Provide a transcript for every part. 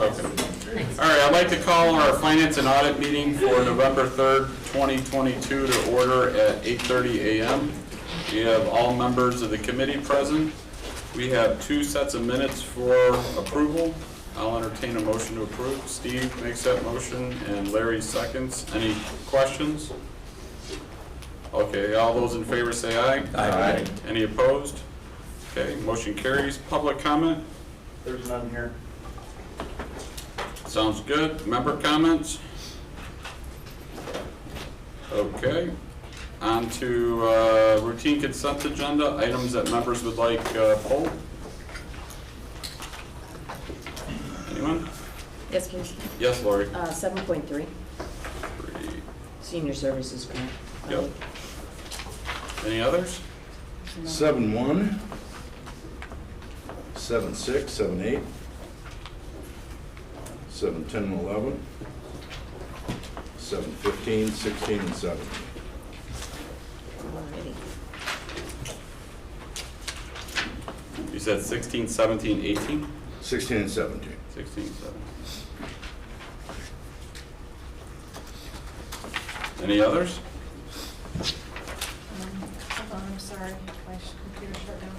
Okay. All right, I'd like to call our Finance and Audit meeting for November 3rd, 2022 to order at 8:30 a.m. We have all members of the committee present. We have 2 sets of minutes for approval. I'll entertain a motion to approve. Steve makes that motion and Larry seconds. Any questions? Okay, all those in favor say aye. Aye. Any opposed? Okay, motion carries. Public comment? There's none here. Sounds good. Member comments? Okay. On to routine consent agenda, items that members would like pulled. Anyone? Yes, please. Yes, Lori. 7.3, 3. senior services grant. Yep. Any others? 7-1, 7-6, 7-8, 7-10 and 11, 7-15, 16, and 17. Alrighty. You said 16, 17, 18? 16 and 17. 16, 17. Any others? Hold on, I'm sorry, my computer shut down.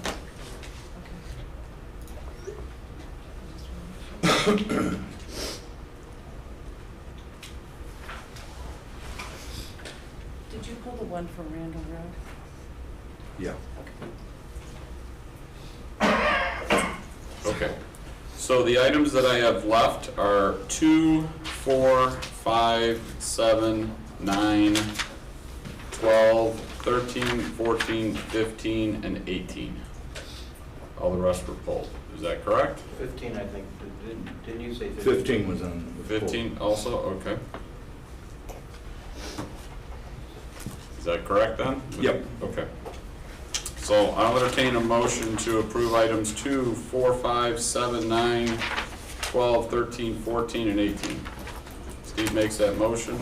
Okay. Did you pull the one for Randall Road? Yeah. Okay. So the items that I have left are 2, 4, 5, 7, 9, 12, 13, 14, 15, and 18. All the rest were pulled. Is that correct? 15, I think. Didn't you say 15? 15 was on the 15 also? Okay. Is that correct then? Yep. Okay. So I'll entertain a motion to approve items 2, 4, 5, 7, 9, 12, 13, 14, and 18. Steve makes that motion.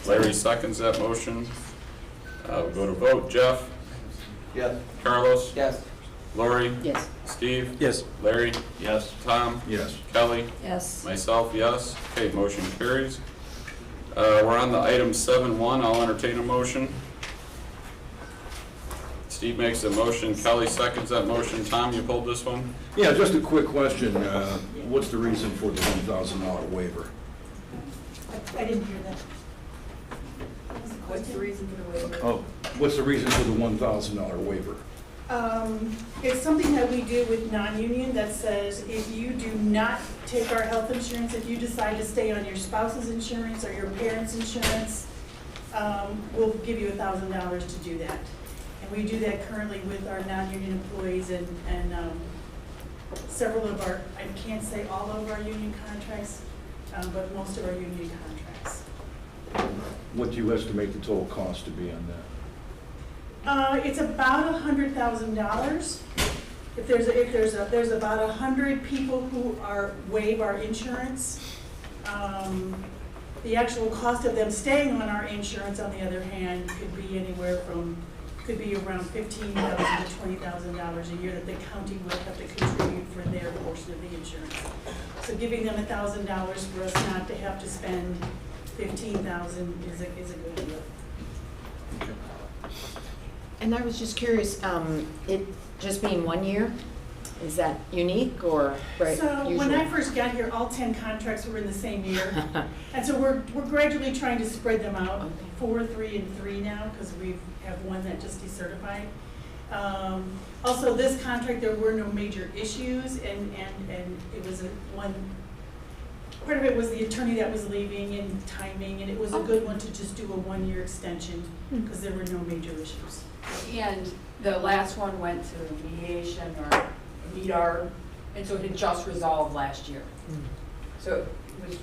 Larry seconds that motion. We'll go to vote. Jeff? Yes. Carlos? Yes. Lori? Yes. Steve? Yes. Larry? Yes. Tom? Yes. Kelly? Yes. Myself, yes. Okay, motion carries. We're on the item 7.1. I'll entertain a motion. Steve makes a motion. Kelly seconds that motion. Tom, you pulled this one? Yeah, just a quick question. What's the reason for the $1,000 waiver? I didn't hear that. What's the reason for the waiver? Oh, what's the reason for the $1,000 waiver? It's something that we do with non-union that says if you do not take our health insurance, if you decide to stay on your spouse's insurance or your parents' insurance, we'll give you $1,000 to do that. And we do that currently with our non-union employees and several of our, I can't say all of our union contracts, but most of our union contracts. What do you estimate the total cost to be on that? It's about $100,000. If there's about 100 people who waive our insurance. The actual cost of them staying on our insurance, on the other hand, could be anywhere from, could be around $15,000 to $20,000 a year that the county would have to contribute for their portion of the insurance. So giving them $1,000 for us not to have to spend $15,000 is a good deal. And I was just curious, it just being 1 year, is that unique or right? So usual? when I first got here, all 10 contracts were in the same year. And so we're gradually trying to spread them out, Okay. 4, 3, and 3 now, because we have one that just decertified. Also, this contract, there were no major issues, and it was part of it was the attorney that was leaving and timing, and it was a good one to just do a 1-year extension, because there were no major issues. And the last one went to mediation or MEDAR, and so it had just resolved last year. So it was,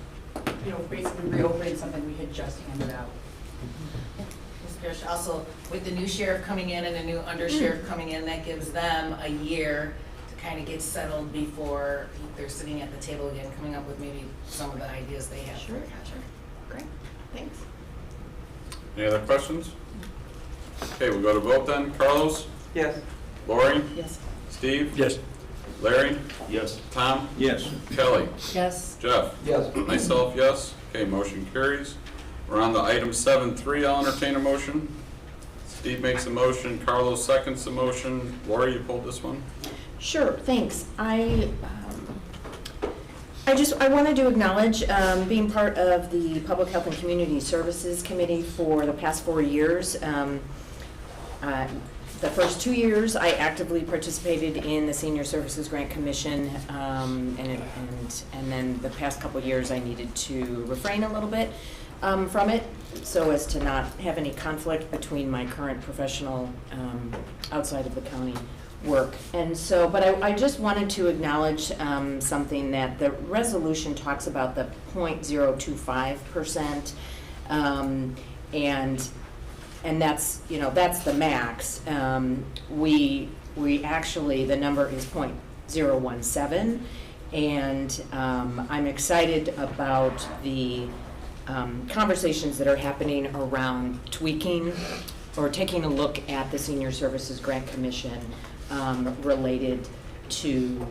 basically reopening something we had just handed out. Also, with the new sheriff coming in and a new undersheriff coming in, that gives them a year to kind of get settled before they're sitting at the table again, coming up with maybe some of the ideas they have for a contract. Great, thanks. Any other questions? Okay, we'll go to vote then. Carlos? Yes. Lori? Yes. Steve? Yes. Larry? Yes. Tom? Yes. Kelly? Yes. Jeff? Yes. Myself, yes. Okay, motion carries. We're on to item 7.3. I'll entertain a motion. Steve makes a motion, Carlos seconds the motion. Lori, you pulled this one? Sure, thanks. I wanted to acknowledge being part of the Public Health and Community Services Committee for the past 4 years. The first 2 years, I actively participated in the Senior Services Grant Commission, and then the past couple of years, I needed to refrain a little bit from it, so as to not have any conflict between my current professional outside of the county work. And so, but I just wanted to acknowledge something that the resolution talks about, the 0.025%, and that's, you know, that's the max. We actually, the number is 0.017, and I'm excited about the conversations that are happening around tweaking or taking a look at the Senior Services Grant Commission related to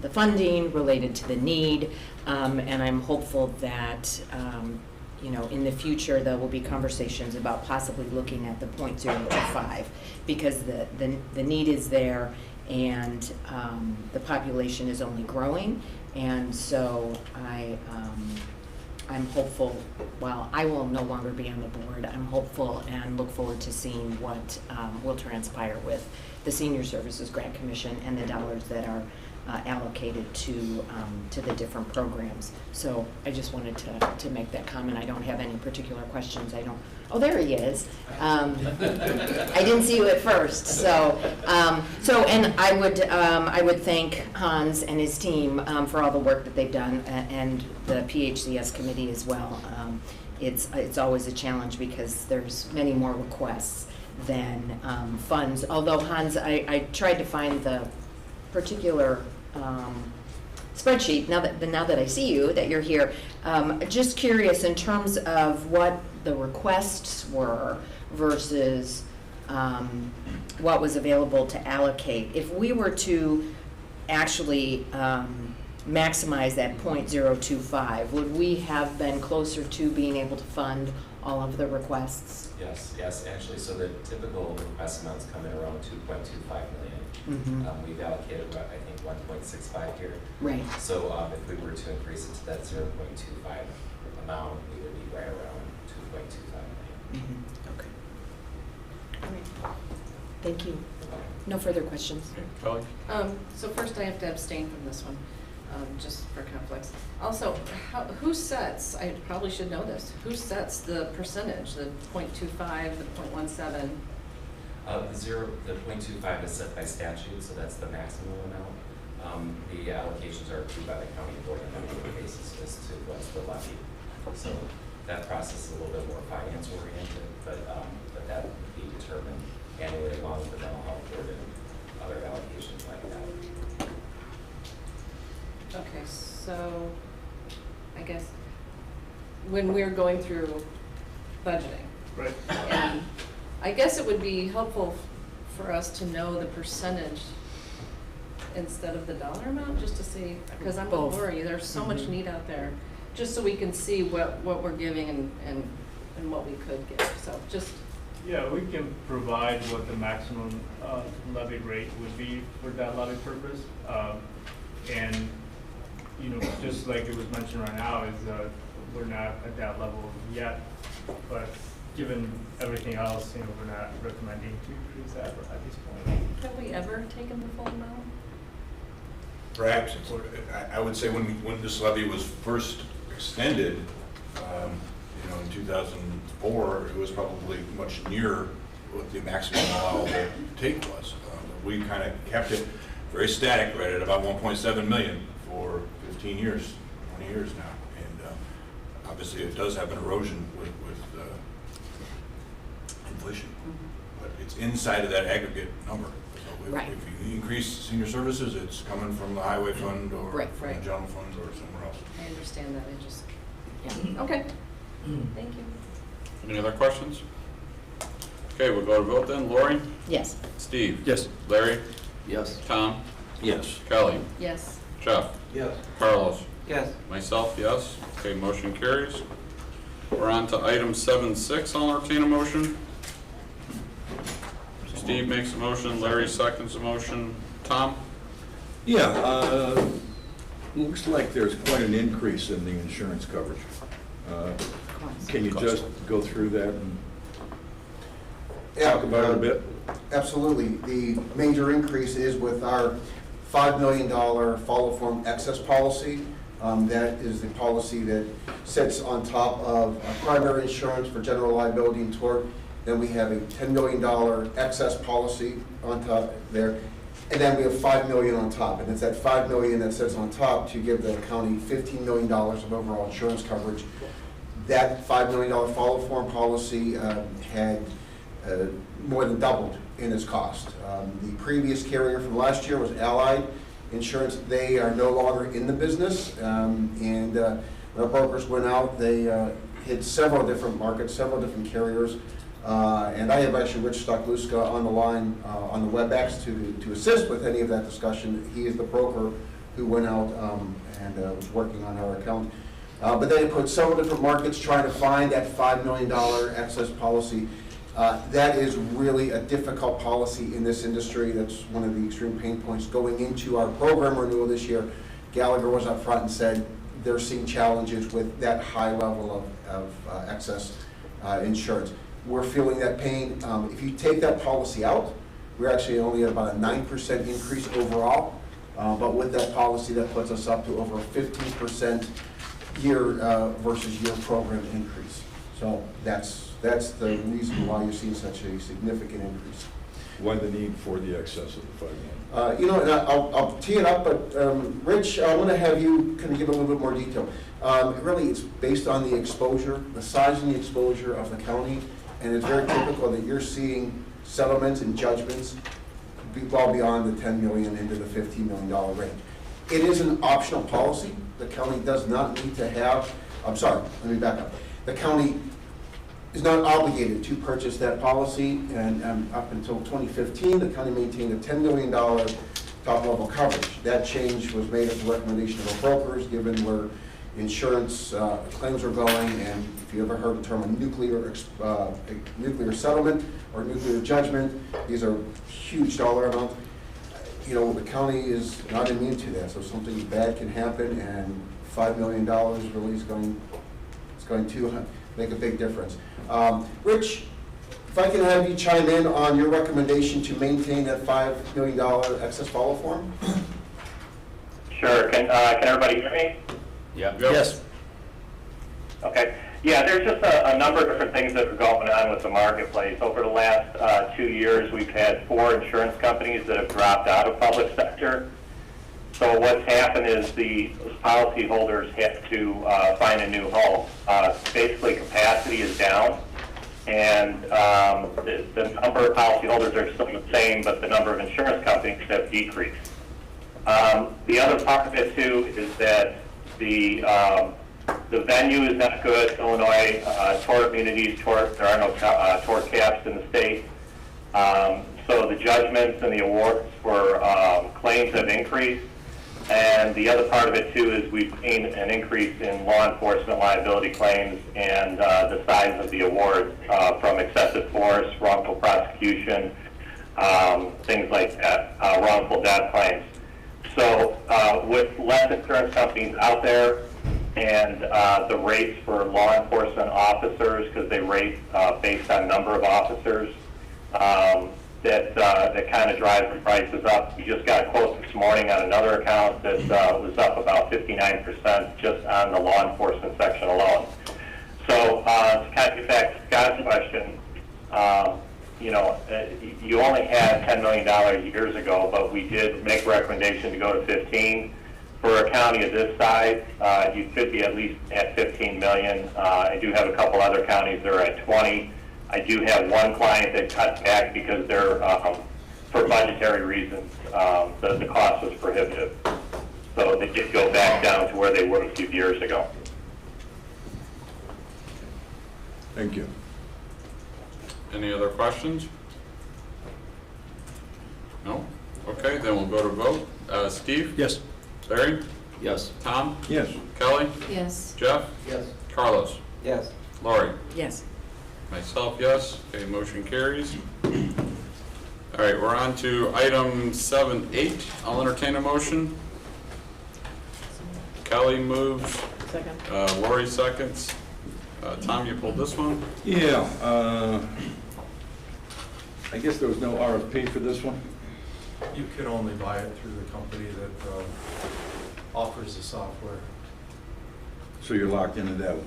the funding, related to the need, and I'm hopeful that you know, in the future, there will be conversations about possibly looking at the 0.025, because the need is there, and the population is only growing, and so I'm hopeful. While I will no longer be on the board, I'm hopeful and look forward to seeing what will transpire with the Senior Services Grant Commission and the dollars that are allocated to the different programs. So I just wanted to make that comment. I don't have any particular questions. Oh, there he is. I didn't see you at first. So and I would thank Hans and his team for all the work that they've done, and the PHCS committee as well. It's always a challenge because there's many more requests than funds. Although Hans, I tried to find the particular spreadsheet now that I see you, that you're here. Just curious in terms of what the requests were versus what was available to allocate. If we were to actually maximize that 0.025, would we have been closer to being able to fund all of the requests? Yes, actually, so the typical request amounts come in around 2.25 million. Mm-hmm. We've allocated, I think, 1.65 here. Right. So if we were to increase it to that 0.25 amount, we would be right around 2.25 million. Mm-hmm. Okay. All right. Thank you. No further questions. Kelly? So first I have to abstain from this one, just for conflicts. Also, who sets, I probably should know this, who sets the percentage, the 0.25, the 0.17? The 0.25 is set by statute, so that's the maximum amount. The allocations are approved by the county board on an annual basis as to what's the levy. So that process is a little bit more finance oriented, but that would be determined annually along with the mental health board and other allocations like that. Okay, so I guess when we're going through budgeting. Right. And I guess it would be helpful for us to know the percentage instead of the dollar amount, just to see, because I'm Both. worried, there's so much need out there, just so we can see what we're giving and what we could give, so just. Yeah, we can provide what the maximum levy rate would be for that levy purpose. And, you know, just like it was mentioned right now, is we're not at that level yet, but given everything else, you know, we're not recommending to increase that at this point. Have we ever taken the full amount? Perhaps, I would say when this levy was first extended, you know, in 2004, it was probably much nearer what the maximum allowable take was. We kind of kept it very static, right at about 1.7 million for 15 years, 20 years now. And obviously it does have an erosion with inflation, but it's inside of that aggregate number. So Right. if you increase senior services, it's coming from the highway fund or Right. from the general fund or somewhere else. I understand that, I just, Yeah. okay, thank you. Any other questions? Okay, we'll go to vote then. Lori? Yes. Steve? Yes. Larry? Yes. Tom? Yes. Kelly, Yes. Jeff, Yes. Carlos, Yes. myself, yes. Okay, motion carries. We're on to item 7.6. I'll entertain a motion. Steve makes a motion, Larry seconds a motion. Tom? Yeah, looks like there's quite an increase in the insurance coverage. Can you just go through that and talk about it a bit? Absolutely. The major increase is with our $5 million follow-form excess policy. That is the policy that sits on top of primary insurance for general liability and tort. Then we have a $10 million excess policy on top there. And then we have $5 million on top. And it's that $5 million that sits on top to give the county $15 million of overall insurance coverage. That $5 million follow-form policy had more than doubled in its cost. The previous carrier from last year was Allied Insurance. They are no longer in the business, and our brokers went out. They hit several different markets, several different carriers, and I have actually Rich Stokluska on the line on the WebEx to assist with any of that discussion. He is the broker who went out and was working on our account. But they put several different markets trying to find that $5 million excess policy. That is really a difficult policy in this industry. That's one of the extreme pain points. Going into our program renewal this year, Gallagher was up front and said they're seeing challenges with that high level of excess insurance. We're feeling that pain. If you take that policy out, we're actually only at about a 9% increase overall. But with that policy, that puts us up to over a 15% year versus year program increase. So that's the reason why you're seeing such a significant increase. Why the need for the excess of the $5 million? You know, and I'll tee it up, but Rich, I want to have you kind of give a little bit more detail. Really, it's based on the exposure, the size and the exposure of the county, and it's very typical that you're seeing settlements and judgments well beyond the $10 million into the $15 million range. It is an optional policy. The county does not need to have, I'm sorry, let me back up. The county is not obligated to purchase that policy, and up until 2015, the county maintained a $10 million top-level coverage. That change was made at the recommendation of our brokers, given where insurance claims are going, and if you ever heard the term a nuclear settlement or nuclear judgment, these are huge dollar amounts. You know, the county is not immune to that, so something bad can happen, and $5 million really is going to make a big difference. Rich, if I can have you chime in on your recommendation to maintain that $5 million excess follow form? Sure. Can everybody hear me? Yeah. Yes. Okay. Yeah, there's just a number of different things that are going on with the marketplace. Over the last 2 years, we've had 4 insurance companies that have dropped out of public sector. So what's happened is the policyholders have to find a new home. Basically, capacity is down, and the number of policyholders are still the same, but the number of insurance companies have decreased. The other part of it, too, is that the venue is not good. Illinois tort immunities, there are no tort caps in the state. So the judgments and the awards for claims have increased. And the other part of it, too, is we've seen an increase in law enforcement liability claims and the size of the awards from excessive force, wrongful prosecution, things like that, wrongful death claims. So with less insurance companies out there and the rates for law enforcement officers, because they rate based on number of officers, that kind of drives the prices up. We just got a quote this morning on another account that was up about 59% just on the law enforcement section alone. So to kind of get back to Scott's question, you know, you only had $10 million years ago, but we did make a recommendation to go to 15. For a county of this size, you should be at least at 15 million. I do have a couple other counties that are at 20. I do have one client that cut back because they're, for budgetary reasons, the cost was prohibitive. So they did go back down to where they were a few years ago. Thank you. Any other questions? No? Okay, then we'll go to vote. Steve? Yes. Larry? Yes. Tom? Yes. Kelly? Yes. Jeff? Yes. Carlos? Yes. Lori? Yes. Myself, yes. Okay, motion carries. All right, we're on to item 7.8. I'll entertain a motion. Kelly moves. Second. Lori seconds. Tom, you pulled this one? Yeah, I guess there was no RFP for this one? You can only buy it through the company that offers the software. So you're locked into that one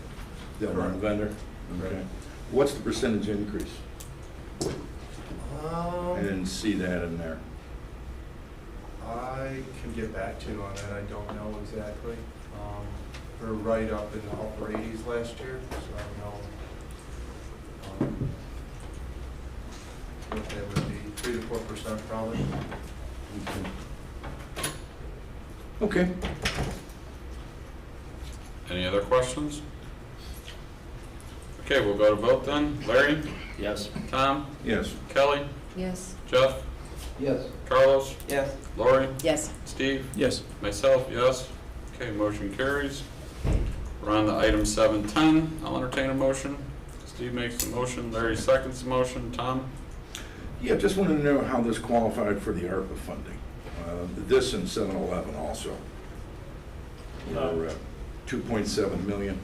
Correct. vendor? Okay. What's the percentage increase? I didn't see that in there. I can get back to you on that. I don't know exactly. We're right up in the upper 80s last year, so I don't know what that would be, 3 to 4% probably. Okay. Any other questions? Okay, we'll go to vote then. Larry? Yes. Tom? Yes. Kelly? Yes. Jeff? Yes. Carlos? Yes. Lori? Yes. Steve? Yes. Myself, yes. Okay, motion carries. We're on to item 7.10. I'll entertain a motion. Steve makes the motion, Larry seconds the motion. Tom? Yeah, just wanted to know how this qualified for the ARPA funding. This and 7-Eleven also. We're at 2.7 million.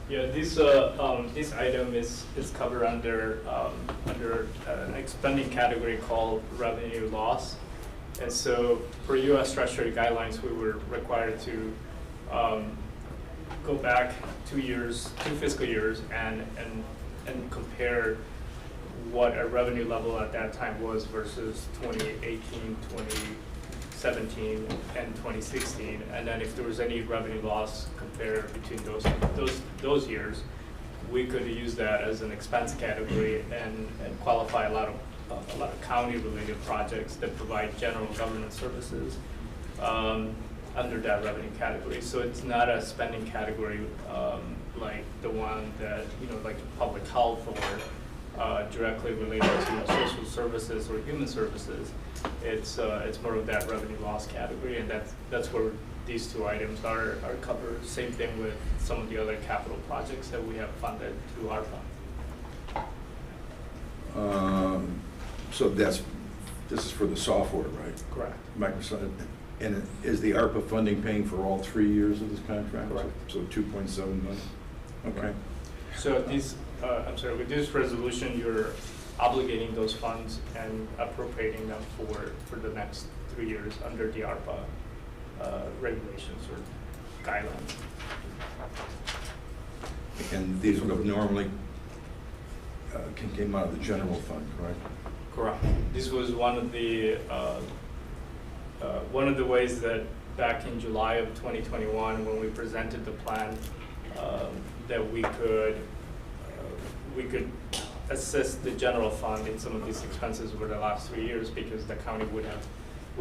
Yeah, this item is covered under an expanding category called revenue loss. And so for U.S. Treasury guidelines, we were required to go back 2 fiscal years, and compare what our revenue level at that time was versus 2018, 2017, and 2016. And then if there was any revenue loss compared between those years, we could use that as an expense category and qualify a lot of county-related projects that provide general government services under that revenue category. So it's not a spending category like the one that, like public health or directly related to social services or human services. It's more of that revenue loss category, and that's where these two items are covered. Same thing with some of the other capital projects that we have funded through ARPA. So this is for the software, right? Correct. Microsoft, and is the ARPA funding paying for all 3 years of this contract? Correct. So 2.7 million? Okay. So with this resolution, you're obligating those funds and appropriating them for the next 3 years under the ARPA regulations or guidelines. And these would have normally came out of the general fund, correct? Correct. This was one of the ways that back in July of 2021, when we presented the plan, that we could assist the general fund in some of these expenses over the last 3 years, because the county would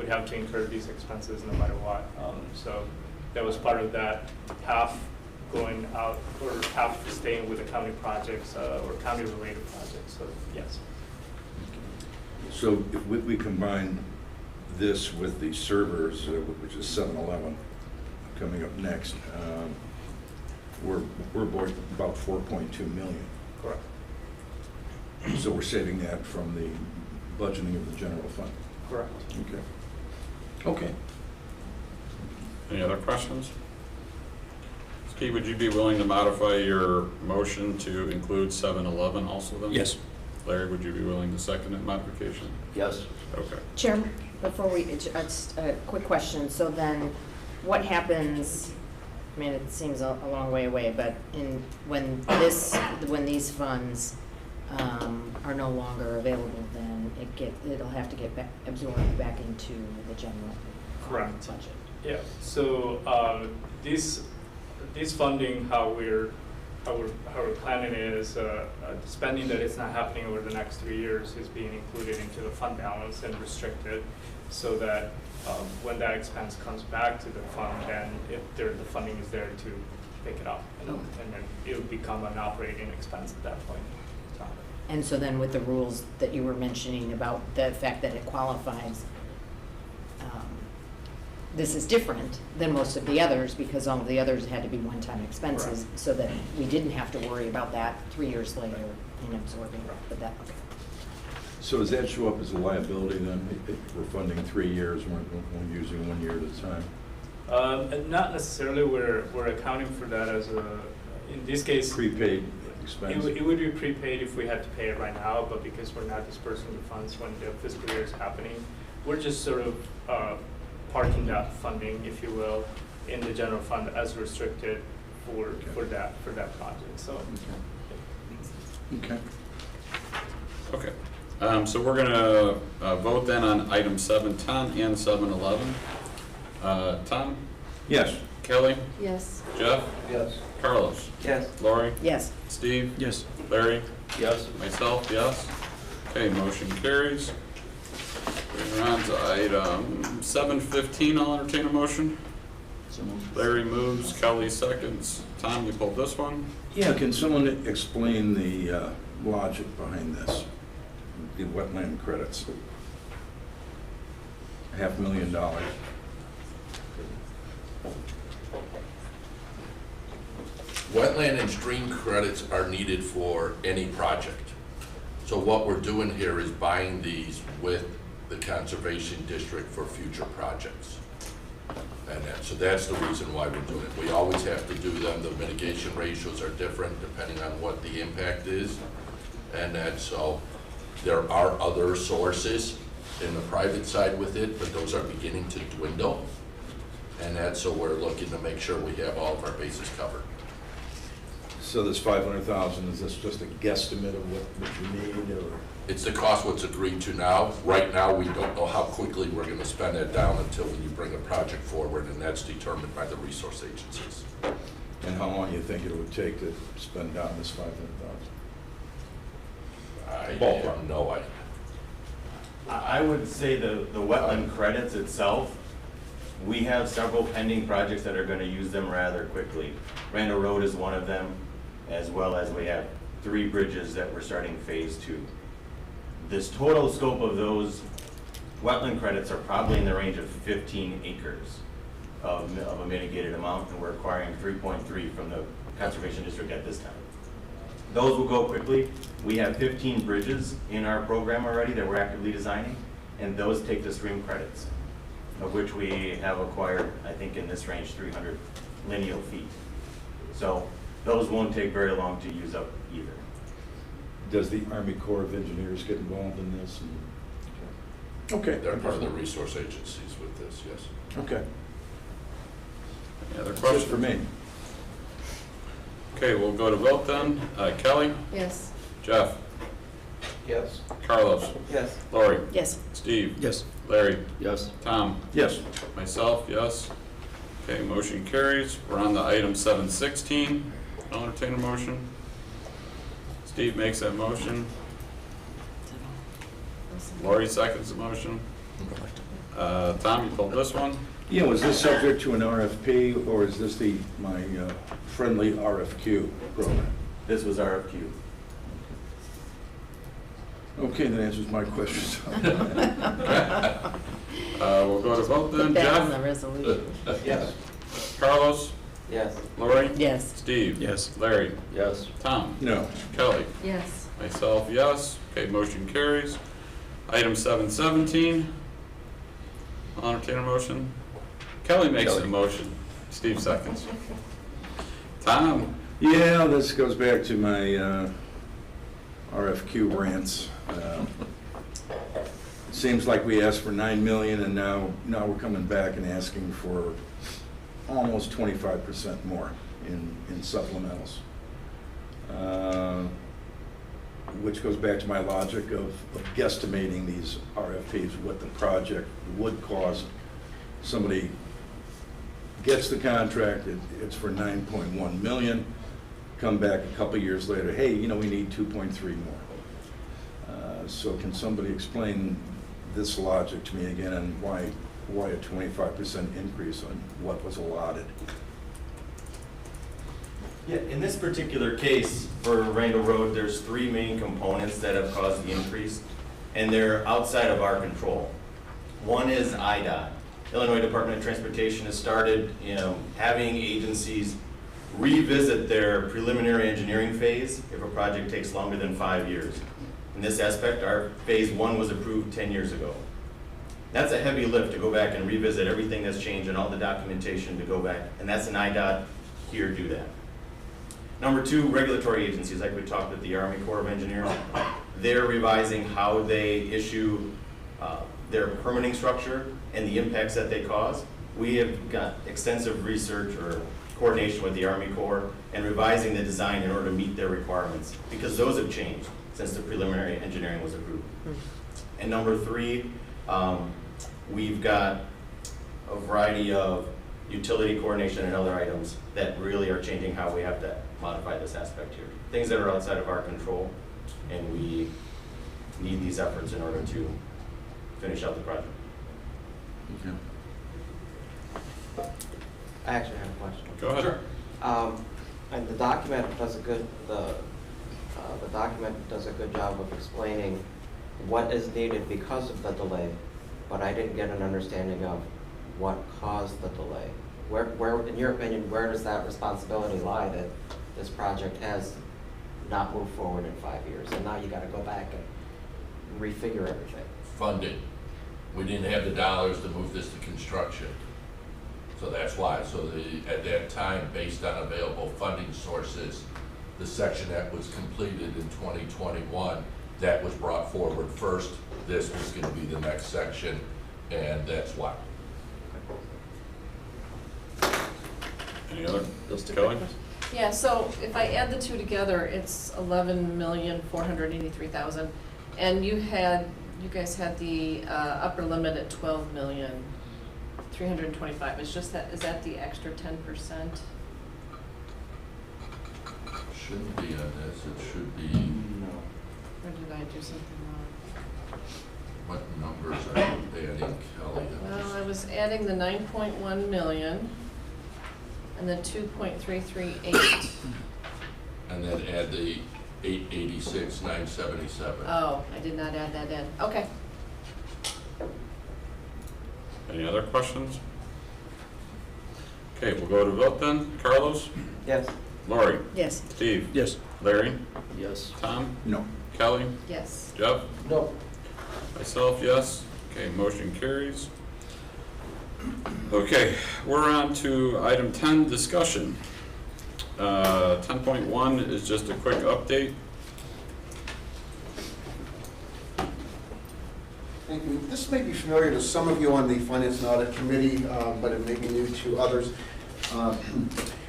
have to incur these expenses no matter what. So that was part of that, half going out or half staying with the county projects or county-related projects. So yes. So if we combine this with the servers, which is 7-Eleven coming up next, we're about 4.2 million. Correct. So we're saving that from the budgeting of the general fund. Correct. Okay. Okay. Any other questions? Steve, would you be willing to modify your motion to include 7-Eleven also then? Yes. Larry, would you be willing to second that modification? Yes. Okay. Chairman, before just a quick question. So then what happens, I mean, it seems a long way away, but when these funds are no longer available, then it'll have to get absorbed back into the general Correct. budget. Yeah. So this funding, how we're planning is spending that is not happening over the next 3 years is being included into the fund balance and restricted, so that when that expense comes back to the fund, then the funding is there to pick it up, and then it would become an operating expense at that point. And so then with the rules that you were mentioning about the fact that it qualifies, this is different than most of the others because all of the others had to be one-time expenses, so that we didn't have to worry about that 3 years later in absorbing it, but that, okay. So does that show up as a liability then? If we're funding 3 years, we're using 1 year at a time? And not necessarily, we're accounting for that as a, in this case. Prepaid expense? It would be prepaid if we had to pay it right now, but because we're not dispersing the funds when the fiscal year is happening, we're just sort of parking that funding, if you will, in the general fund as restricted for that project, so. Okay. Okay. So we're gonna vote then on item 710 and 711. Tom? Yes. Kelly? Yes. Jeff? Yes. Carlos? Yes. Lori? Yes. Steve? Yes. Larry? Yes. Myself, yes. Okay, motion carries. We're on to item 715, I'll entertain a motion. Larry moves, Kelly seconds. Tom, you pulled this one? Yeah, can someone explain the logic behind this? The wetland credits. $500,000. Wetland and stream credits are needed for any project. So what we're doing here is buying these with the Conservation District for future projects. And so that's the reason why we're doing it. We always have to do them. The mitigation ratios are different depending on what the impact is. And so there are other sources in the private side with it, but those are beginning to dwindle. And so we're looking to make sure we have all of our bases covered. So this 500,000, is this just a guesstimate of what you need, or? It's the cost what's agreed to now. Right now, we don't know how quickly we're going to spend that down until when you bring a project forward, and that's determined by the resource agencies. And how long do you think it would take to spend down this 500,000? I have no idea. I would say the wetland credits itself, we have several pending projects that are going to use them rather quickly. Randall Road is one of them, as well as we have 3 bridges that we're starting phase 2. This total scope of those wetland credits are probably in the range of 15 acres of a mitigated amount, and we're acquiring 3.3 from the Conservation District at this time. Those will go quickly. We have 15 bridges in our program already that we're actively designing, and those take the stream credits, of which we have acquired, I think in this range, 300 lineal feet. So those won't take very long to use up either. Does the Army Corps of Engineers get involved in this? Okay. They're part of the resource agencies with this, yes. Okay. Any other Just questions? for me. Okay, we'll go to vote then. Kelly? Yes. Jeff? Yes. Carlos? Yes. Lori? Yes. Steve? Yes. Larry? Yes. Tom? Yes. Myself, yes. Okay, motion carries. We're on to item 716. I'll entertain a motion. Steve makes that motion. Lori seconds the motion. Tom, you pulled this one? Yeah, was this subject to an RFP, or is this my friendly RFQ program? This was RFQ. Okay, that answers my questions. We'll go to vote then. Put that on the Jeff? resolution. Yes. Carlos? Yes. Lori? Yes. Steve? Yes. Larry? Yes. Tom? No. Kelly? Yes. Myself, yes. Okay, motion carries. Item 717. I'll entertain a motion. Kelly makes a motion. Steve seconds. Tom? Yeah, this goes back to my RFQ rants. Seems like we asked for 9 million, and now we're coming back and asking for almost 25% more in supplementals. Which goes back to my logic of guesstimating these RFPs, what the project would cost. Somebody gets the contract, it's for 9.1 million, come back a couple years later, hey, we need 2.3 more. So can somebody explain this logic to me again, and why a 25% increase on what was allotted? Yeah, in this particular case, for Randall Road, there's 3 main components that have caused the increase, and they're outside of our control. One is IDOT. Illinois Department of Transportation has started, having agencies revisit their preliminary engineering phase if a project takes longer than 5 years. In this aspect, our phase 1 was approved 10 years ago. That's a heavy lift to go back and revisit everything that's changed and all the documentation to go back, and that's an IDOT here do that. Number 2, regulatory agencies, like we talked with the Army Corps of Engineers. They're revising how they issue their permitting structure and the impacts that they cause. We have got extensive research or coordination with the Army Corps and revising the design in order to meet their requirements, because those have changed since the preliminary engineering was approved. And number 3, we've got a variety of utility coordination and other items that really are changing how we have to modify this aspect here. Things that are outside of our control, and we need these efforts in order to finish out the project. I actually have a question. Go ahead. And the document does a good, the document does a good job of explaining what is needed because of the delay, but I didn't get an understanding of what caused the delay. Where, in your opinion, where does that responsibility lie that this project has not moved forward in 5 years, and now you gotta go back and refigure everything? Funding. We didn't have the dollars to move this to construction. So that's why. So at that time, based on available funding sources, the section that was completed in 2021, that was brought forward first. This was going to be the next section, and that's why. Any other? Kelly? Yeah, so if I add the two together, it's 11,483,000, and you guys had the upper limit at 12,325,000. It's just that, is that the extra 10%? Shouldn't be on this. It should be. No. Or did I do something wrong? What numbers are you adding, Kelly? Well, I was adding the 9.1 million and the 2.338. And then add the 886,977. Oh, I did not add that in. Okay. Any other questions? Okay, we'll go to vote then. Carlos? Yes. Lori? Yes. Steve? Yes. Larry? Yes. Tom? No. Kelly? Yes. Jeff? No. Myself, yes. Okay, motion carries. Okay, we're on to item 10, discussion. 10.1 is just a quick update. Thank you. This may be familiar to some of you on the Finance and Audit Committee, but it may be new to others.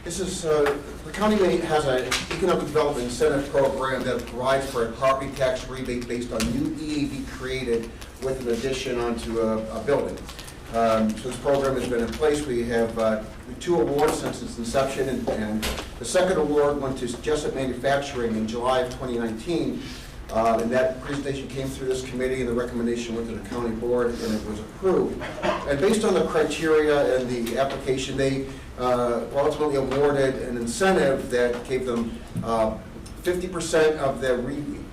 This is, the county has an economic development incentive program that provides for a property tax rebate based on new EAV created with an addition onto a building. So this program has been in place. We have 2 awards since its inception, and the second award went to Jessup Manufacturing in July of 2019. And that presentation came through this committee, and the recommendation went to the county board, and it was approved. And based on the criteria and the application, they ultimately awarded an incentive that gave them 50% of the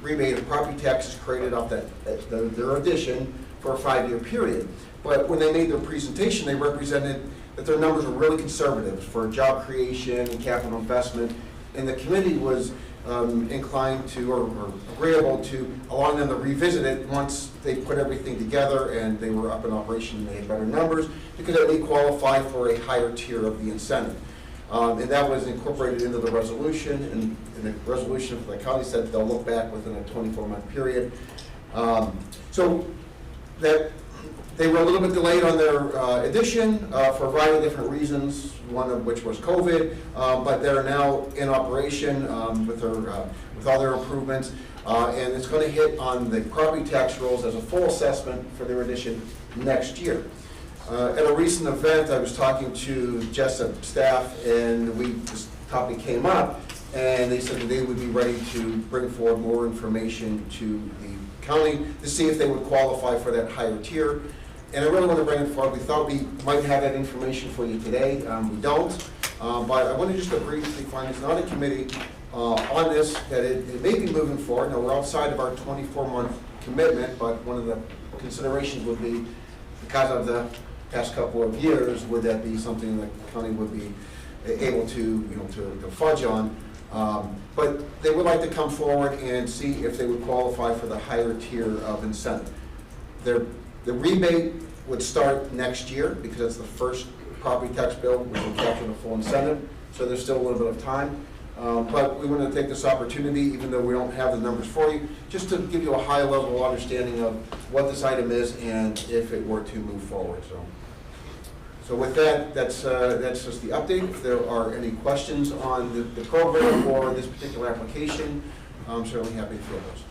rebate of property taxes created off their addition for a 5-year period. But when they made their presentation, they represented that their numbers were really conservative for job creation and capital investment, and the committee was inclined to, or agreeable to, allowing them to revisit it once they put everything together and they were up in operation and they had better numbers, because they qualify for a higher tier of the incentive. And that was incorporated into the resolution, and the resolution for the county said they'll look back within a 24-month period. So that they were a little bit delayed on their addition for a variety of different reasons, one of which was COVID, but they're now in operation with all their improvements, and it's going to hit on the property tax rolls as a full assessment for their addition next year. At a recent event, I was talking to Jessup staff, and this topic came up, and they said that they would be ready to bring forward more information to the county to see if they would qualify for that higher tier. And I really want to bring it forward. We thought we might have that information for you today. We don't. But I want to just brief the Finance and Audit Committee on this, that it may be moving forward. Now, we're outside of our 24-month commitment, but one of the considerations would be because of the past couple of years, would that be something that the county would be able to, you know, to fudge on? But they would like to come forward and see if they would qualify for the higher tier of incentive. The rebate would start next year because it's the first property tax bill, which will capture the full incentive, so there's still a little bit of time. But we want to take this opportunity, even though we don't have the numbers for you, just to give you a high level understanding of what this item is and if it were to move forward. So with that, that's just the update. If there are any questions on the program or this particular application, I'm certainly happy to field those.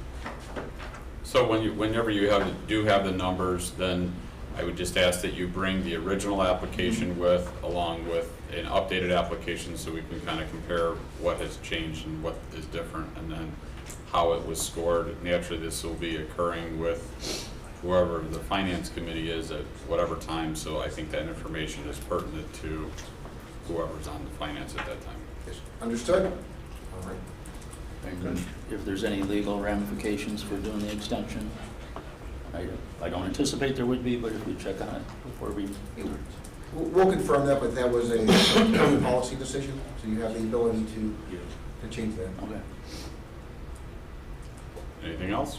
So whenever you do have the numbers, then I would just ask that you bring the original application along with an updated application so we can kind of compare what has changed and what is different, and then how it was scored. Naturally, this will be occurring with whoever the finance committee is at whatever time, so I think that information is pertinent to whoever's on the finance at that time. Yes, understood? All right. And if there's any legal ramifications for doing the extension, I don't anticipate there would be, but if we check on it before we... We'll confirm that, but that was a county policy decision, so you have the ability to change that. Okay. Anything else?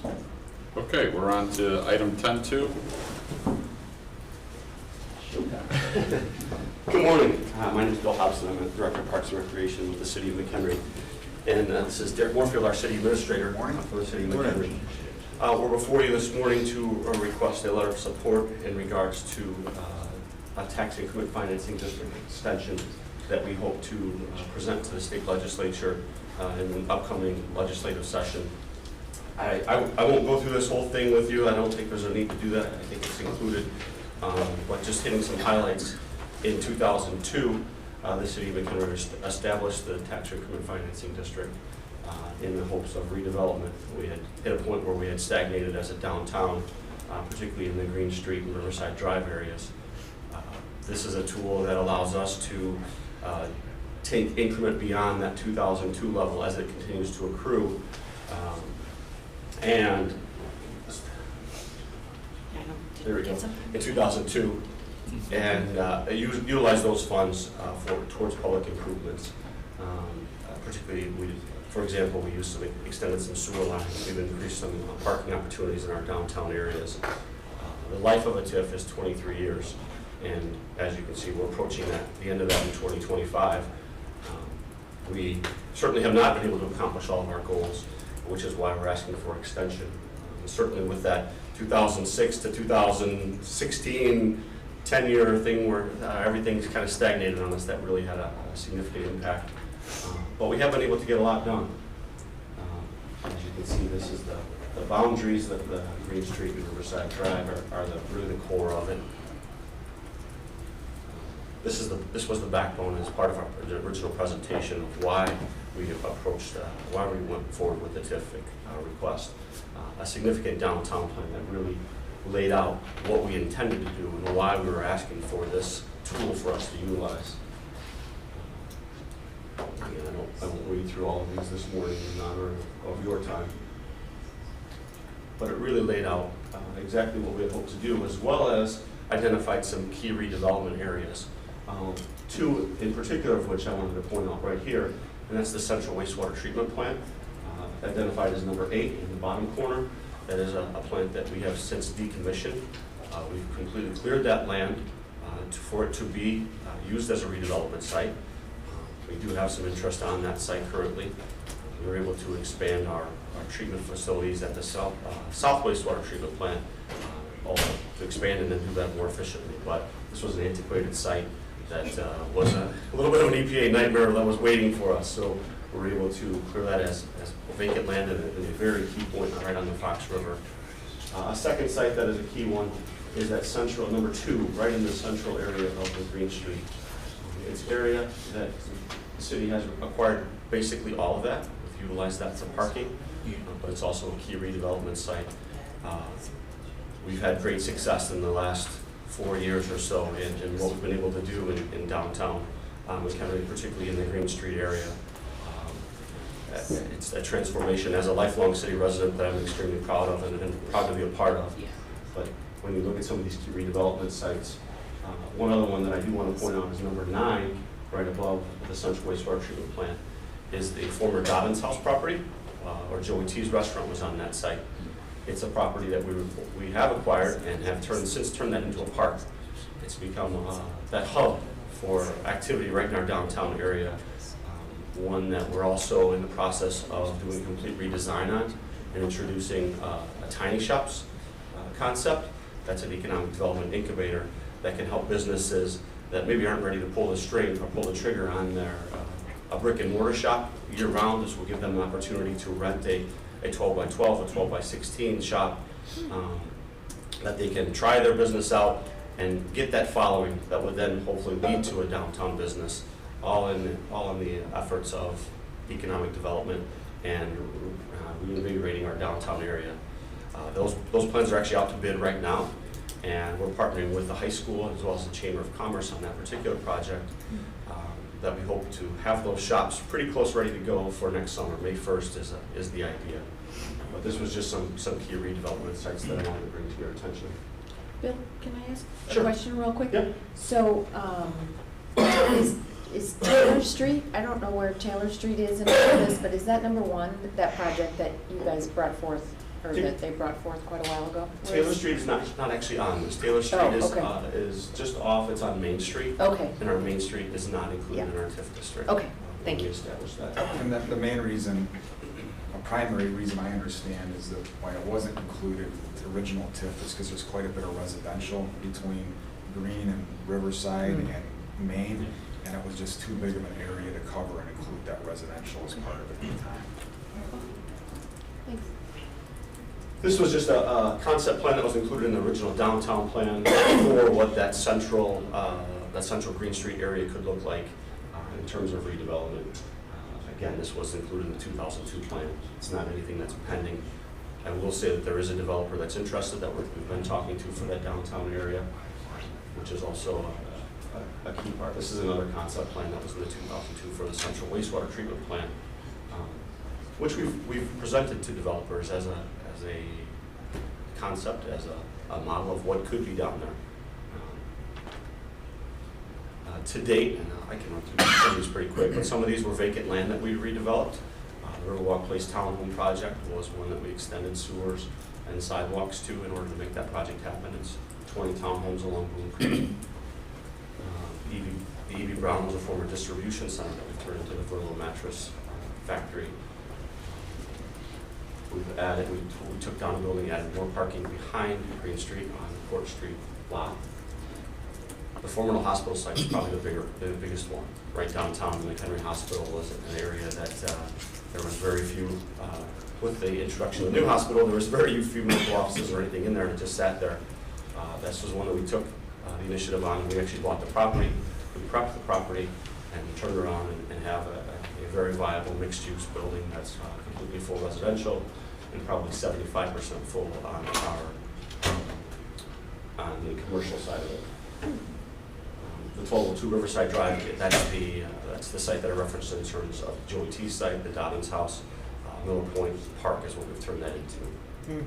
Okay, we're on to item 10.2. Good morning. My name is Bill Hobson. I'm the Director of Parks and Recreation with the City of McHenry. And this is Derek Moorfield, our City Administrator for the City of McHenry. We're before you this morning to request a letter of support in regards to a tax increment financing district extension that we hope to present to the state legislature in an upcoming legislative session. I won't go through this whole thing with you. I don't think there's a need to do that. I think it's included. But just hitting some highlights. In 2002, the City of McHenry established the tax increment financing district in the hopes of redevelopment. We had hit a point where we had stagnated as a downtown, particularly in the Green Street and Riverside Drive areas. This is a tool that allows us to take increment beyond that 2002 level as it continues to accrue. And there we go, in 2002, and utilize those funds towards public improvements. Particularly, for example, we used some extended some sewer lines. We've increased some parking opportunities in our downtown areas. The life of a TIF is 23 years, and as you can see, we're approaching the end of that in 2025. We certainly have not been able to accomplish all of our goals, which is why we're asking for extension. Certainly with that 2006 to 2016 10-year thing where everything's kind of stagnated on us, that really had a significant impact. But we have been able to get a lot done. As you can see, this is the boundaries of the Green Street and Riverside Drive are really the core of it. This was the backbone as part of the original presentation of why we approached, why we went forward with the TIF request. A significant downtown plan that really laid out what we intended to do and why we were asking for this tool for us to utilize. Again, I won't read through all of these this morning in honor of your time. But it really laid out exactly what we had hoped to do, as well as identified some key redevelopment areas. Two in particular of which I wanted to point out right here, and that's the Central Wastewater Treatment Plant, identified as number 8 in the bottom corner. That is a plant that we have since decommissioned. We've completely cleared that land for it to be used as a redevelopment site. We do have some interest on that site currently. We were able to expand our treatment facilities at the South Wastewater Treatment Plant, also to expand and then do that more efficiently. But this was an antiquated site that was a little bit of an EPA nightmare that was waiting for us. So we were able to clear that as vacant land and a very key point right on the Fox River. A second site that is a key one is that central, number 2, right in the central area of the Green Street. It's area that the city has acquired basically all of that. We've utilized that for parking, but it's also a key redevelopment site. We've had great success in the last 4 years or so in what we've been able to do in downtown, particularly in the Green Street area. It's a transformation as a lifelong city resident that I'm extremely proud of and proud to be a part of. But when you look at some of these key redevelopment sites. One other one that I do want to point out is number 9, right above the central wastewater treatment plant, is the former Dobbins House property, or Joey T's restaurant was on that site. It's a property that we have acquired and have since turned that into a park. It's become that hub for activity right in our downtown area. One that we're also in the process of doing a complete redesign on and introducing a tiny shops concept. That's an economic development incubator that can help businesses that maybe aren't ready to pull the string or pull the trigger on their a brick and mortar shop year round. This will give them an opportunity to rent a 12 by 12 or 12 by 16 shop that they can try their business out and get that following that would then hopefully lead to a downtown business, all in the efforts of economic development and reinvigorating our downtown area. Those plans are actually out to bid right now, and we're partnering with the high school as well as the Chamber of Commerce on that particular project. That we hope to have those shops pretty close, ready to go for next summer. May 1st is the idea. But this was just some key redevelopment sites that I wanted to bring to your attention. Bill, can I ask a Sure. question real quick? Yeah. So, is Taylor Street, I don't know where Taylor Street is in all of this, but is that number 1, that project that you guys brought forth, or that they brought forth quite a while ago? Where Taylor is- Street is not actually on this. Taylor Street is just off, it's on Main Street. Okay, And our Main Street is not included in our TIF district. Okay, thank you. We established that. And the main reason, a primary reason I understand is that why it wasn't included with the original TIF is because there's quite a bit of residential between Green and Riverside and Main, and it was just too big of an area to cover and include that residential as part of it at the time. thanks. This was just a concept plan that was included in the original downtown plan for what that central Green Street area could look like in terms of redevelopment. Again, this was included in the 2002 plan. It's not anything that's pending. I will say that there is a developer that's interested that we've been talking to for that downtown area, which is also a key part. This is another concept plan that was in the 2002 for the central wastewater treatment plant, which we've presented to developers as a concept, as a model of what could be down there. To date, and I can run through some of these pretty quick, but some of these were vacant land that we redeveloped. The Riverwalk Place Townhome project was one that we extended sewers and sidewalks to in order to make that project happen. It's 20 townhomes along Boone Creek. The E.B. Brown was a former distribution center that we turned into the Verlo mattress factory. We've added, we took down a building, added more parking behind Green Street on Court Street lot. The former hospital site is probably the biggest one. Right downtown, the McHenry Hospital was an area that there was very few, with the introduction of the new hospital, there was very few medical offices or anything in there, and it just sat there. This was one that we took the initiative on. We actually bought the property, we prepped the property, and turned around and have a very viable mixed-use building that's completely full residential and probably 75% full on the commercial side of it. The 1202 Riverside Drive, that's the site that I referenced in terms of Joey T's site, the Dobbins House. Miller Point Park is what we've turned that into.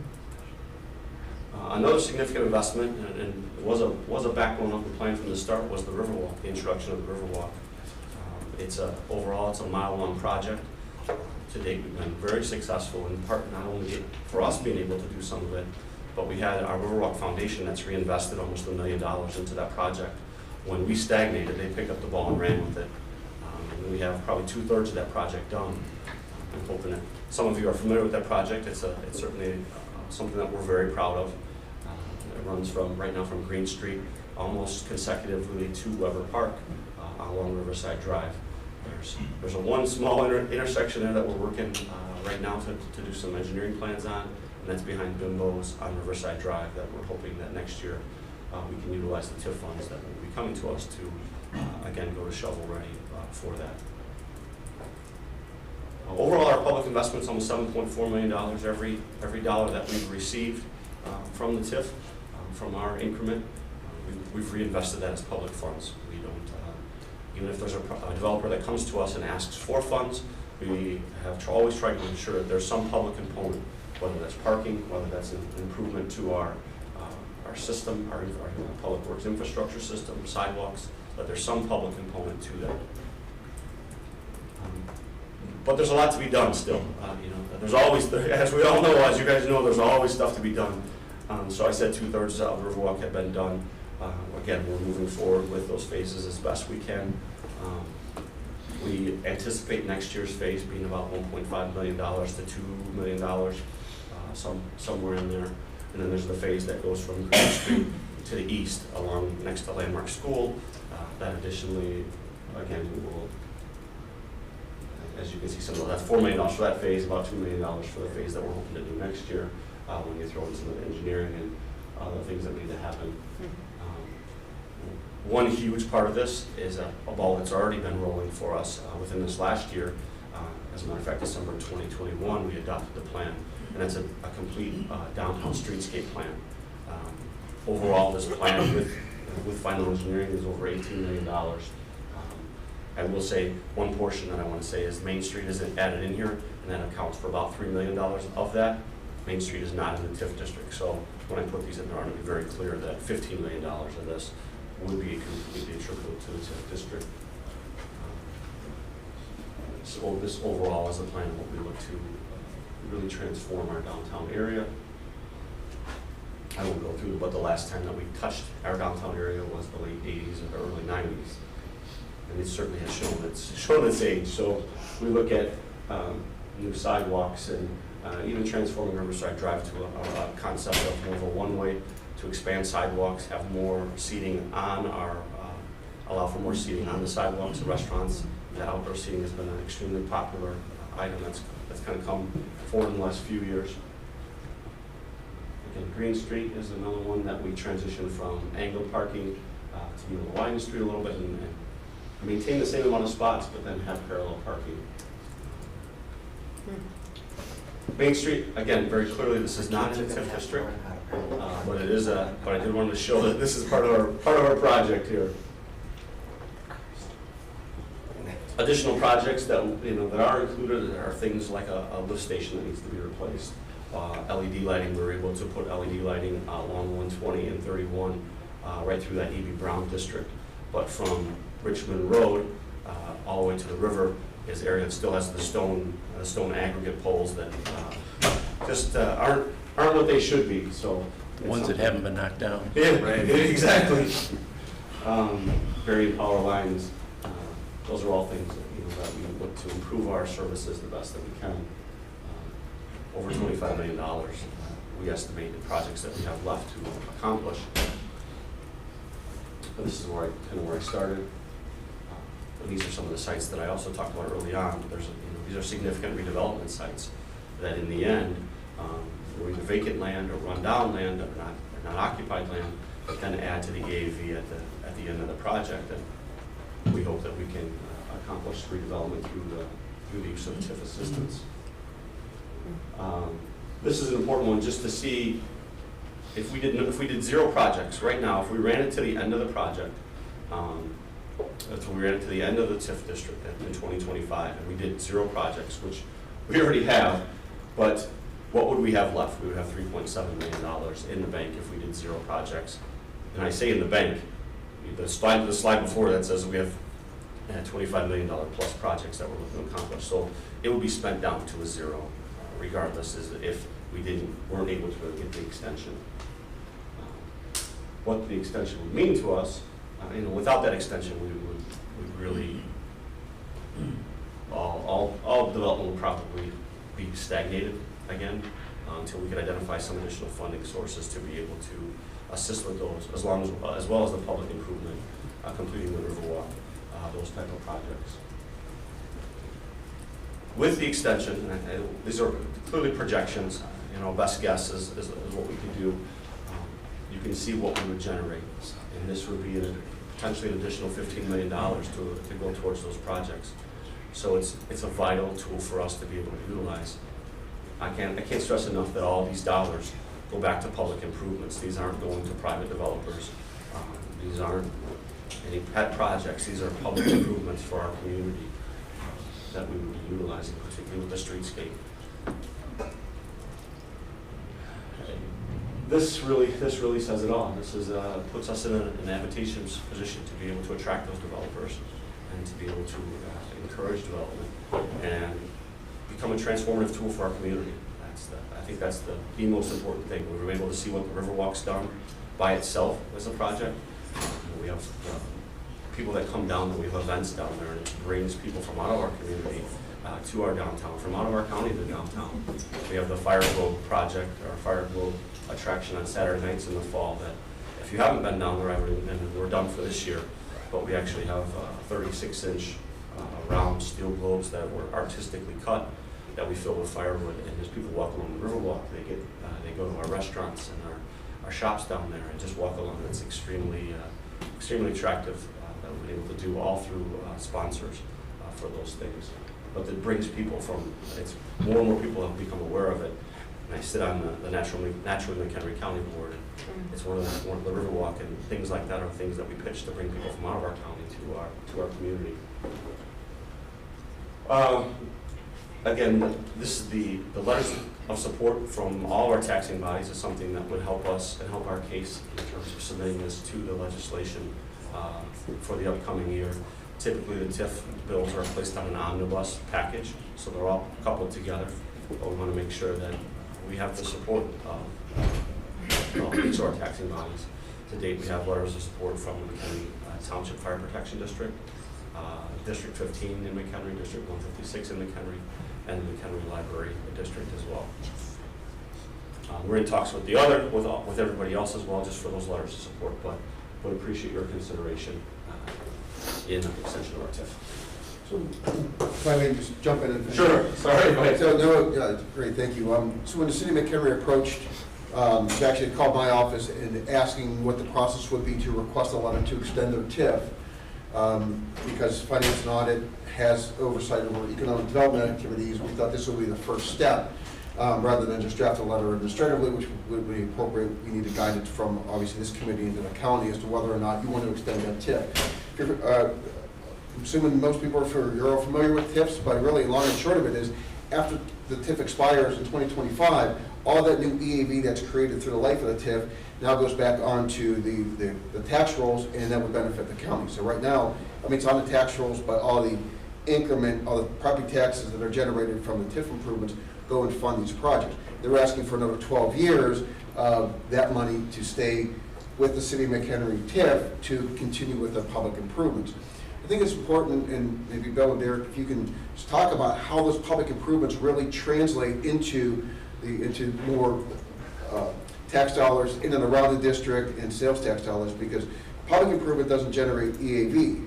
Another significant investment, and was a backbone of the plan from the start, was the Riverwalk, the introduction of the Riverwalk. Overall, it's a mile-long project. To date, we've been very successful in part, not only for us being able to do some of it, but we had our Riverwalk Foundation that's reinvested almost $1 million into that project. When we stagnated, they picked up the ball and ran with it. And we have probably 2/3 of that project done. I'm hoping that some of you are familiar with that project. It's certainly something that we're very proud of. It runs right now from Green Street, almost consecutively to Weber Park along Riverside Drive. There's one small intersection there that we're working right now to do some engineering plans on, and that's behind Bimbo's on Riverside Drive that we're hoping that next year we can utilize the TIF funds that will be coming to us to, again, go to shovel ready for that. Overall, our public investment's almost $7.4 million. Every dollar that we've received from the TIF, from our increment, we've reinvested that as public funds. We don't, even if there's a developer that comes to us and asks for funds, we have always tried to ensure that there's some public component, whether that's parking, whether that's an improvement to our system, our public works infrastructure system, sidewalks, but there's some public component to that. But there's a lot to be done still. There's always, as we all know, as you guys know, there's always stuff to be done. So I said 2/3 of the Riverwalk had been done. Again, we're moving forward with those phases as best we can. We anticipate next year's phase being about $1.5 million to $2 million, somewhere in there. And then there's the phase that goes from Green Street to the east along next to Landmark School. That additionally, again, we will, as you can see, some of that's $4 million for that phase, about $2 million for the phase that we're hoping to do next year when you throw in some of the engineering and other things that need to happen. One huge part of this is a ball that's already been rolling for us within this last year. As a matter of fact, December 2021, we adopted the plan, and that's a complete downtown streetscape plan. Overall, this plan with final engineering is over $18 million. I will say one portion that I want to say is Main Street isn't added in here, and that accounts for about $3 million of that. Main Street is not in the TIF district, so when I put these in there, I want to be very clear that $15 million of this would be completely attributable to the TIF district. So this overall is a plan what we look to really transform our downtown area. I won't go through, but the last time that we touched our downtown area was the late 80s and the early 90s. And it certainly has shown its age. So we look at new sidewalks and even transforming Riverside Drive to a concept of more of a one-way, to expand sidewalks, have more seating on our, allow for more seating on the sidewalks. The restaurants, the outdoor seating has been an extremely popular item that's kind of come forward in the last few years. Again, Green Street is another one that we transitioned from angled parking to be able to widen the street a little bit and maintain the same amount of spots, but then have parallel parking. Main Street, again, very clearly, this is not in the TIF district, but it is but I did want to show that this is part of our project here. Additional projects that that are included are things like a lift station that needs to be replaced. LED lighting, we were able to put LED lighting along 120 and 31 right through that E.B. Brown district, but from Richmond Road all the way to the river is area that still has the stone aggregate poles that just aren't what they should be. So Ones that haven't been knocked down. Yeah, right. Exactly. Buried power lines. Those are all things that we look to improve our services the best that we can. Over $25 million, we estimate the projects that we have left to accomplish. This is where I started. And these are some of the sites that I also talked about early on. These are significant redevelopment sites that in the end, were either vacant land or run down land or not occupied land, but then add to the EAV at the end of the project. And we hope that we can accomplish redevelopment through the use of TIF assistance. This is an important one just to see if we did 0 projects right now, if we ran it to the end of the project, if we ran it to the end of the TIF district in 2025, and we did 0 projects, which we already have, but what would we have left? We would have $3.7 million in the bank if we did 0 projects. And I say in the bank, the slide before that says we have $25 million plus projects that we're looking to accomplish. So it would be spent down to a 0, regardless as if we weren't able to get the extension. What the extension would mean to us, without that extension, we would really, all development would probably be stagnated again until we could identify some additional funding sources to be able to assist with those, as well as the public improvement, completing the Riverwalk, those type of projects. With the extension, and these are clearly projections, best guess is what we could do. You can see what we would generate, and this would be potentially an additional $15 million to go towards those projects. So it's a vital tool for us to be able to utilize. I can't stress enough that all these dollars go back to public improvements. These aren't going to private developers. These aren't any pet projects. These are public improvements for our community that we would be utilizing, particularly with the streetscape. this really says it all. This is, puts us in an advantageous position to be able to attract those developers and to be able to encourage development and become a transformative tool for our community. I think that's the most important thing. We were able to see what the Riverwalk's done by itself as a project. We have people that come down there, we have events down there, and it brings people from out of our community to our downtown, from out of our county to downtown. We have the Fire Globe project, our Fire Globe attraction on Saturday nights in the fall that if you haven't been down there, and we're done for this year, but we actually have 36-inch round steel globes that were artistically cut that we fill with firewood, and as people walk along the Riverwalk, they go to our restaurants and our shops down there and just walk along. It's extremely attractive that we've been able to do all through sponsors for those things. But it brings people from, it's more and more people have become aware of it. And I sit on the Naturally McHenry County Board, and it's one of the Riverwalk and things like that are things that we pitch to bring people from out of our county to our community. Again, this is the letters of support from all our taxing bodies is something that would help us and help our case in terms of submitting this to the legislation for the upcoming year. Typically, the TIF bills are placed on an omnibus package, so they're all coupled together. But we want to make sure that we have the support of each of our taxing bodies. To date, we have letters of support from the McHenry Township Fire Protection District, District 15 in McHenry, District 156 in McHenry, and the McHenry Library District as well. We're in talks with with everybody else as well, just for those letters of support, but would appreciate your consideration in the extension of our TIF. So, if I may just jump in and... Sure, sorry, go ahead. So, no, great, thank you. So when the city of McHenry approached, she actually called my office and asking what the process would be to request a letter to extend their TIF, because Finance and Audit has oversight over economic development activities. We thought this would be the first step, rather than just draft a letter administratively, which would be appropriate. We need to guide it from, obviously, this committee into the county as to whether or not you want to extend that TIF. I'm assuming most people you're all familiar with TIFs, but really long and short of it is, after the TIF expires in 2025, all that new EAV that's created through the life of the TIF now goes back onto the tax rolls, and that would benefit the county. So right now, I mean, it's on the tax rolls, but all the property taxes that are generated from the TIF improvements go and fund these projects. They're asking for another 12 years of that money to stay with the city of McHenry TIF to continue with the public improvements. I think it's important, and maybe Bill and Derek, if you can just talk about how those public improvements really translate into more tax dollars in and around the district and sales tax dollars, because public improvement doesn't generate EAV,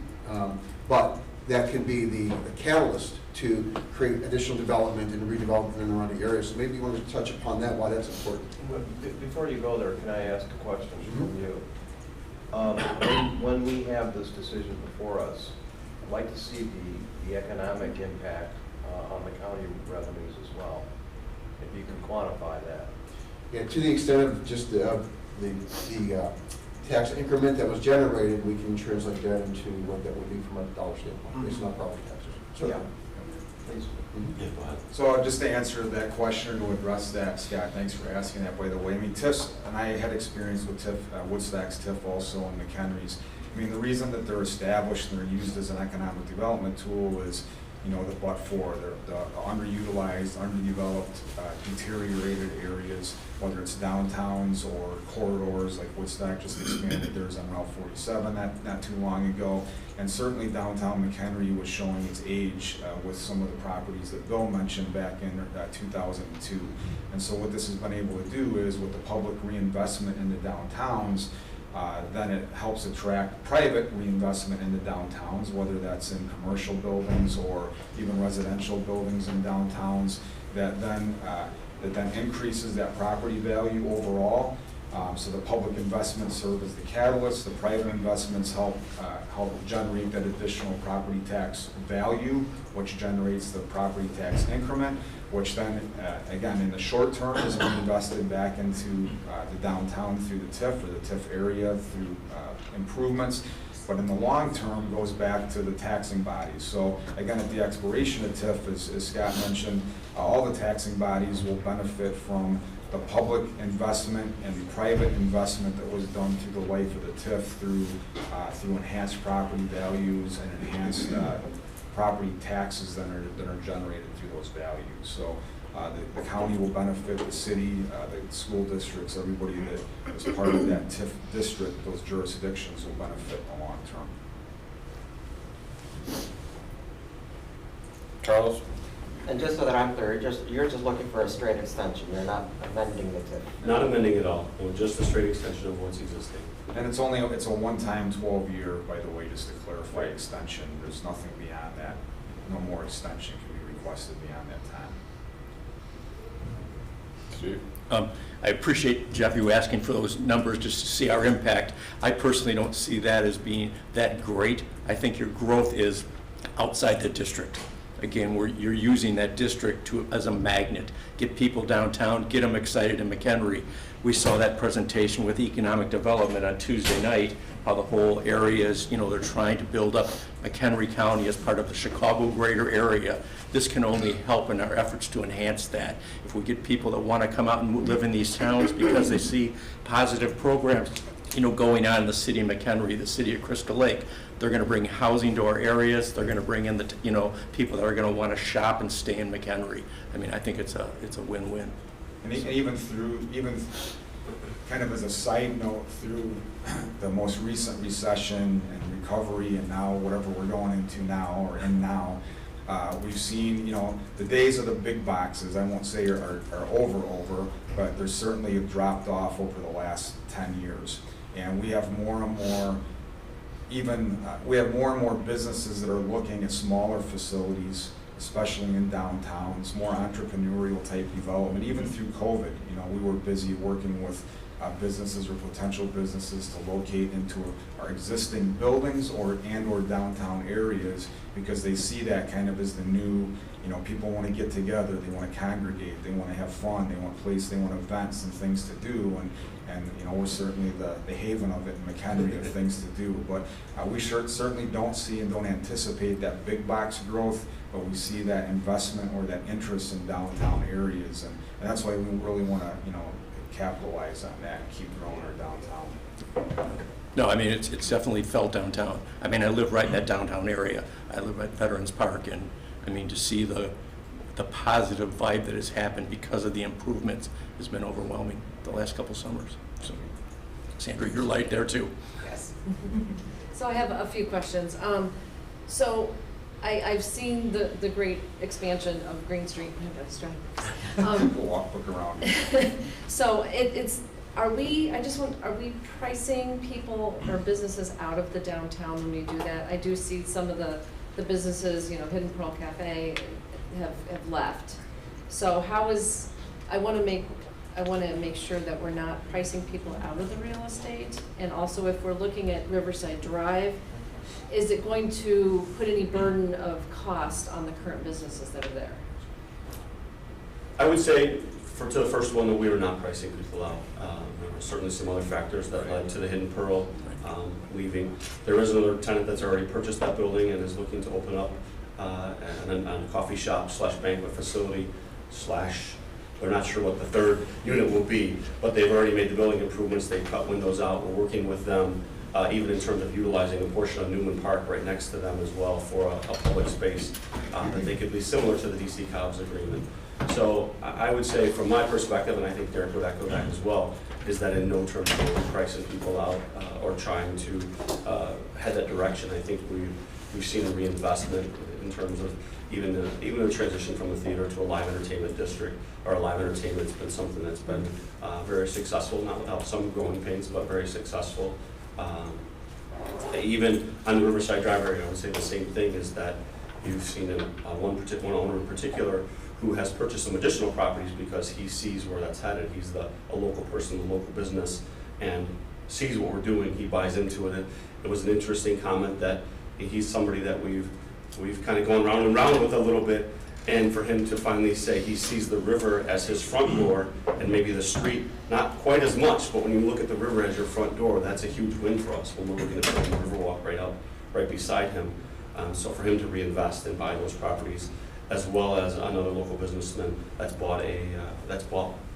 but that can be the catalyst to create additional development and redevelopment in and around the area. So maybe you want to touch upon that, why that's important. Before you go there, can I ask a question from you? When we have this decision before us, I'd like to see the economic impact on the county revenues as well, if you can quantify that. Yeah, to the extent of just the tax increment that was generated, we can translate that into what that would be from a dollar standpoint, based on property taxes. So, Yeah. Please. Yeah, go ahead. So just to answer that question, or to address that, Scott, thanks for asking that, by the way. I mean, TIFs, and I had experience with TIF, Woodstock's TIF also, and McHenry's. I mean, the reason that they're established and they're used as an economic development tool is, you know, the but-for. They're the underutilized, underdeveloped, deteriorated areas, whether it's downtowns or corridors, like Woodstock just expanded theirs on Route 47 not too long ago. And certainly downtown McHenry was showing its age with some of the properties that Bill mentioned back in 2002. And so what this has been able to do is, with the public reinvestment in the downtowns, then it helps attract private reinvestment in the downtowns, whether that's in commercial buildings or even residential buildings in downtowns, that then increases that property value overall. So the public investments serve as the catalyst. The private investments help generate that additional property tax value, which generates the property tax increment, which then, again, in the short term is reinvested back into the downtown through the TIF, or the TIF area through improvements. But in the long term, goes back to the taxing bodies. So again, at the expiration of TIF, as Scott mentioned, all the taxing bodies will benefit from the public investment and the private investment that was done through the life of the TIF through enhanced property values and enhanced property taxes that are generated through those values. So the county will benefit, the city, the school districts, everybody that is part of that TIF district, those jurisdictions will benefit in the long term. Charles? And just so that I'm clear, you're just looking for a straight extension, you're not amending the TIF? Not amending at all, no, just a straight extension of what's existing. And it's a one-time 12-year, by the way, just to clarify, extension. There's nothing beyond that. No more extension can be requested beyond that time. Steve? I appreciate, Jeff, you asking for those numbers just to see our impact. I personally don't see that as being that great. I think your growth is outside the district. Again, you're using that district as a magnet. Get people downtown, get them excited in McHenry. We saw that presentation with economic development on Tuesday night, how the whole area is, they're trying to build up McHenry County as part of the Chicago greater area. This can only help in our efforts to enhance that. If we get people that want to come out and live in these towns because they see positive programs, going on in the city of McHenry, the city of Crystal Lake, they're going to bring housing to our areas. They're going to bring in the, people that are going to want to shop and stay in McHenry. I mean, I think it's a win-win. And even kind of as a side note, through the most recent recession and recovery, and now whatever we're going into now or in now, we've seen, the days of the big boxes, I won't say are over, but they certainly have dropped off over the last 10 years. And we have more and more businesses that are looking at smaller facilities, especially in downtowns, more entrepreneurial type development. Even through COVID, we were busy working with businesses or potential businesses to locate into our existing buildings or downtown areas, because they see that kind of as the new, people want to get together, they want to congregate, they want to have fun, they want events and things to do, and we're certainly the haven of it in McHenry of things to do. But we certainly don't see and don't anticipate that big box growth, but we see that investment or that interest in downtown areas, and that's why we really want to, capitalize on that and keep growing our downtown. No, I mean, it's definitely felt downtown. I mean, I live right in that downtown area. I live at Veterans Park, and I mean, to see the positive vibe that has happened because of the improvements has been overwhelming the last couple summers. So, Sandra, you're light there too. Yes. So I have a few questions. So I've seen the great expansion of Green Street. Look around. So are we pricing people or businesses out of the downtown when we do that? I do see some of the businesses, Hidden Pearl Cafe have left. So I want to make sure that we're not pricing people out of the real estate. And also, if we're looking at Riverside Drive, is it going to put any burden of cost on the current businesses that are there? I would say to the first one that we were not pricing people out. There were certainly some other factors that led to the Hidden Pearl leaving. There is another tenant that's already purchased that building and is looking to open up a coffee shop / banquet facility / they're not sure what the third unit will be, but they've already made the building improvements. They've cut windows out. We're working with them even in terms of utilizing a portion of Newman Park right next to them as well for a public space that they could be similar to the DC Cobb's agreement. So I would say from my perspective, and I think Derek would echo that as well, is that in no terms are we pricing people out or trying to head that direction. I think we've seen a reinvestment in terms of even the transition from the theater to a live entertainment district, or a live entertainment's been something that's been very successful, not without some growing pains, but very successful. Even on the Riverside Drive area, I would say the same thing, is that you've seen one owner in particular who has purchased some additional properties because he sees where that's headed. He's a local person, a local business, and sees what we're doing. He buys into it. It was an interesting comment that he's somebody that we've kind of gone round and round with a little bit, and for him to finally say he sees the river as his front door and maybe the street not quite as much, but when you look at the river as your front door, that's a huge win for us when we're looking at putting the Riverwalk right beside him. So for him to reinvest and buy those properties, as well as another local businessman that's bought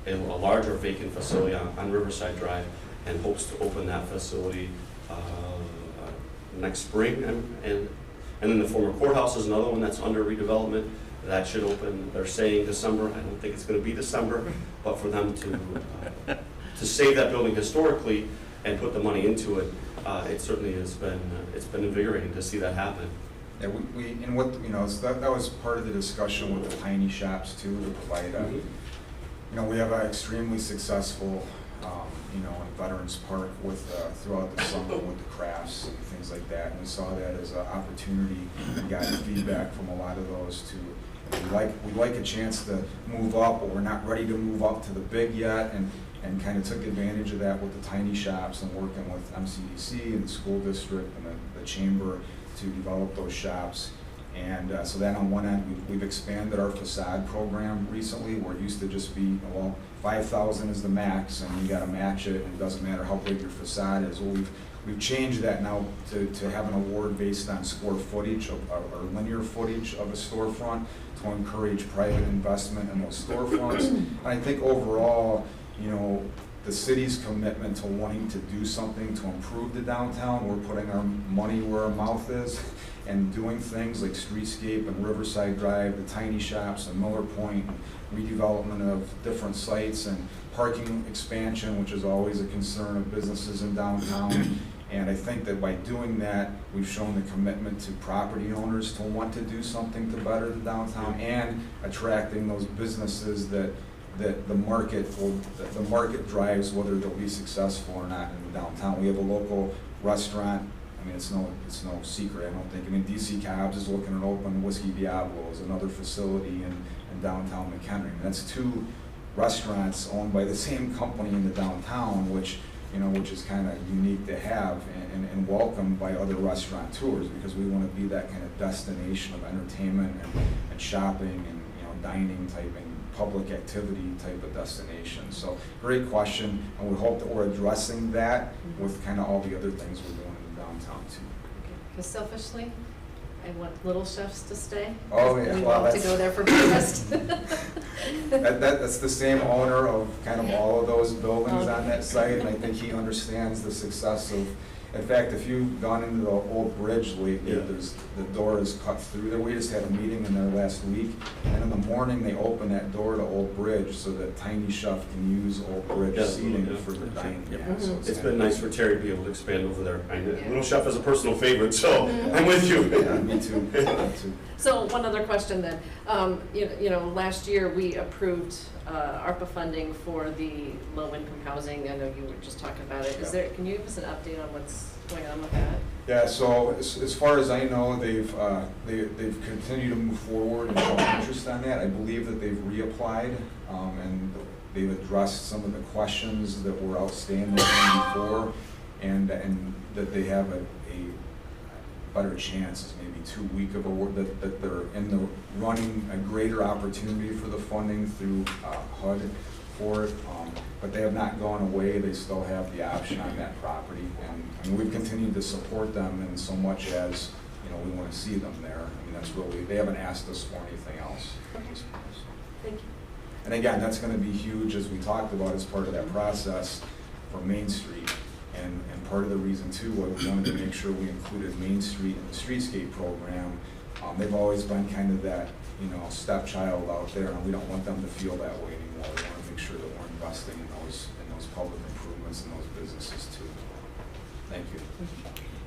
a larger vacant facility on Riverside Drive, and hopes to open that facility next spring. And then the former courthouse is another one that's under redevelopment. That should open, they're saying December. I don't think it's going to be December, but for them to save that building historically and put the money into it, it certainly has been, it's been invigorating to see that happen. Yeah, and what, you know, so that was part of the discussion with the tiny shops too, to provide you know, we have an extremely successful, you know, in Veterans Park with, throughout the summer with the crafts and things like that. And we saw that as an opportunity and got feedback from a lot of those to, we'd like a chance to move up, but we're not ready to move up to the big yet, and kind of took advantage of that with the tiny shops and working with MCDC and the school district and the chamber to develop those shops. And so then on one end, we've expanded our facade program recently, where it used to just be, well, 5,000 is the max, and you got to match it, and it doesn't matter how big your facade is. Well, we've changed that now to have an award based on square footage or linear footage of a storefront to encourage private investment in those storefronts. And I think overall, you know, the city's commitment to wanting to do something to improve the downtown, we're putting our money where our mouth is and doing things like streetscape and Riverside Drive, the tiny shops and Miller Point, and redevelopment of different sites and parking expansion, which is always a concern of businesses in downtown. And I think that by doing that, we've shown the commitment to property owners to want to do something to better the downtown and attracting those businesses that the market drives whether they'll be successful or not in the downtown. We have a local restaurant. I mean, it's no secret, I don't think. I mean, DC Cobb's is looking to open Whiskey Diablo's, another facility in downtown McHenry. I mean, that's two restaurants owned by the same company in the downtown, which is kind of unique to have and welcomed by other restaurateurs, because we want to be that kind of destination of entertainment and shopping and, you know, dining type and public activity type of destination. So great question, and we hope that we're addressing that with kind of all the other things we're doing in the downtown too. Because selfishly, I want Little Chefs to stay. Oh, yeah. We Well, want to go there for breakfast. That's the same owner of kind of all of those buildings on that site, and I think he understands the success of, in fact, if you've gone into the old bridge lately, the door is cut through there. We just had a meeting in there last week, and in the morning they open that door to Old Bridge so that Tiny Chef can use Old Bridge seating for the dining. Yeah, so It's been nice for Terry to be able to expand over there. Little Chef is a personal favorite, so I'm with you. Yeah, me too. Me too. So one other question then. You know, last year we approved ARPA funding for the low-income housing. I know you were just talking about it. Can you give us an update on what's going on with that? Yeah, so as far as I know, they've continued to move forward and show interest on that. I believe that they've reapplied and they've addressed some of the questions that were outstanding before, and that they have a better chance, is maybe too weak of a word, that they're in the running a greater opportunity for the funding through HUD for it. But they have not gone away. They still have the option on that property, and we've continued to support them in so much as, you know, we want to see them there. I mean, that's really, they haven't asked us for anything else. Thank you. And again, that's going to be huge, as we talked about, as part of that process for Main Street. And part of the reason too, why we wanted to make sure we included Main Street in the streetscape program. They've always been kind of that, you know, stepchild out there, and we don't want them to feel that way anymore. We want to make sure that we're investing in those public improvements and those businesses too. Thank you.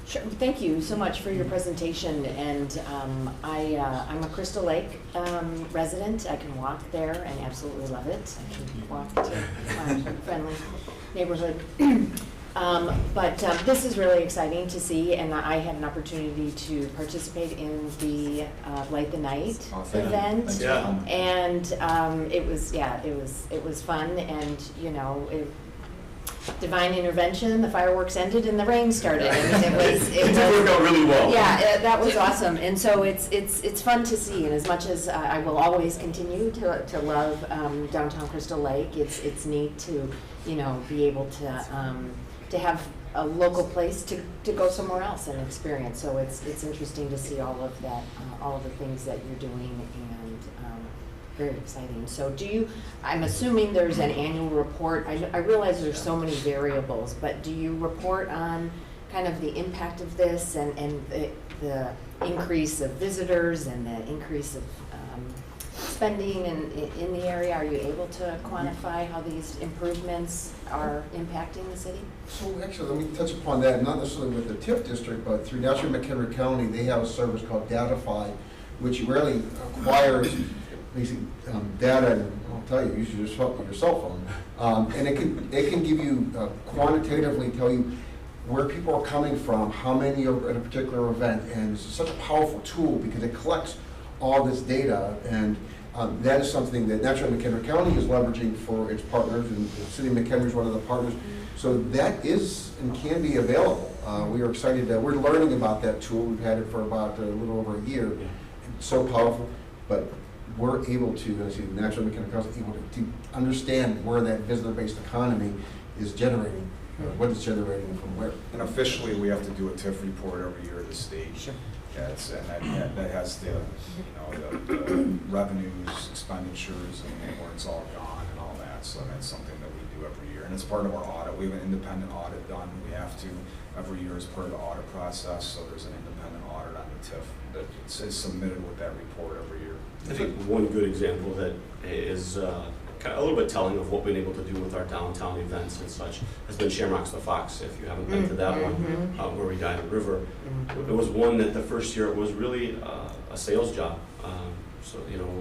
Sure. Thank you so much for your presentation. And I'm a Crystal Lake resident. I can walk there and absolutely love it. I can walk to a friendly neighborhood. But this is really exciting to see, and I had an opportunity to participate in the Light the Night event, and it was fun, and you know, divine intervention. The fireworks ended and the rain started. I mean, it worked out really well. Yeah, that was awesome, and so it's fun to see. And as much as I will always continue to love downtown Crystal Lake, it's neat to, you know, be able to have a local place to go somewhere else and experience. So it's interesting to see all of that, all of the things that you're doing, and Very exciting. So I'm assuming there's an annual report. I realize there's so many variables, but do you report on kind of the impact of this and the increase of visitors and the increase of spending in the area? Are you able to quantify how these improvements are impacting the city? So actually, let me touch upon that, not necessarily with the TIF district, but through National McHenry County, they have a service called Datafy, which rarely acquires basic data, and I'll tell you, use your cell phone. And it can give you, quantitatively tell you where people are coming from, how many are at a particular event, and it's such a powerful tool because it collects all this data, and that is something that naturally McHenry County is leveraging for its partners, and the City of McHenry is one of the partners. So that is and can be available. We are excited that we're learning about that tool. We've had it for about a little over a year. It's so powerful, but we're able to, as the National McHenry County is able to understand where that visitor-based economy is generating, what it's generating from where. And officially, we have to do a TIF report every year to the state. Sure. Yes, and that has the, the revenues, expenditures, and where it's all gone and all that. So that's something that we do every year. And it's part of our audit. We have an independent audit done. We have to every year as part of the audit process. So there's an independent audit on the TIF that is submitted with that report every year. I think one good example that is kind of a little bit telling of what we've been able to do with our downtown events and such has been Shamrocks the Fox. If you haven't been to that one, where we dive the river, it was one that the first year it was really a sales job. So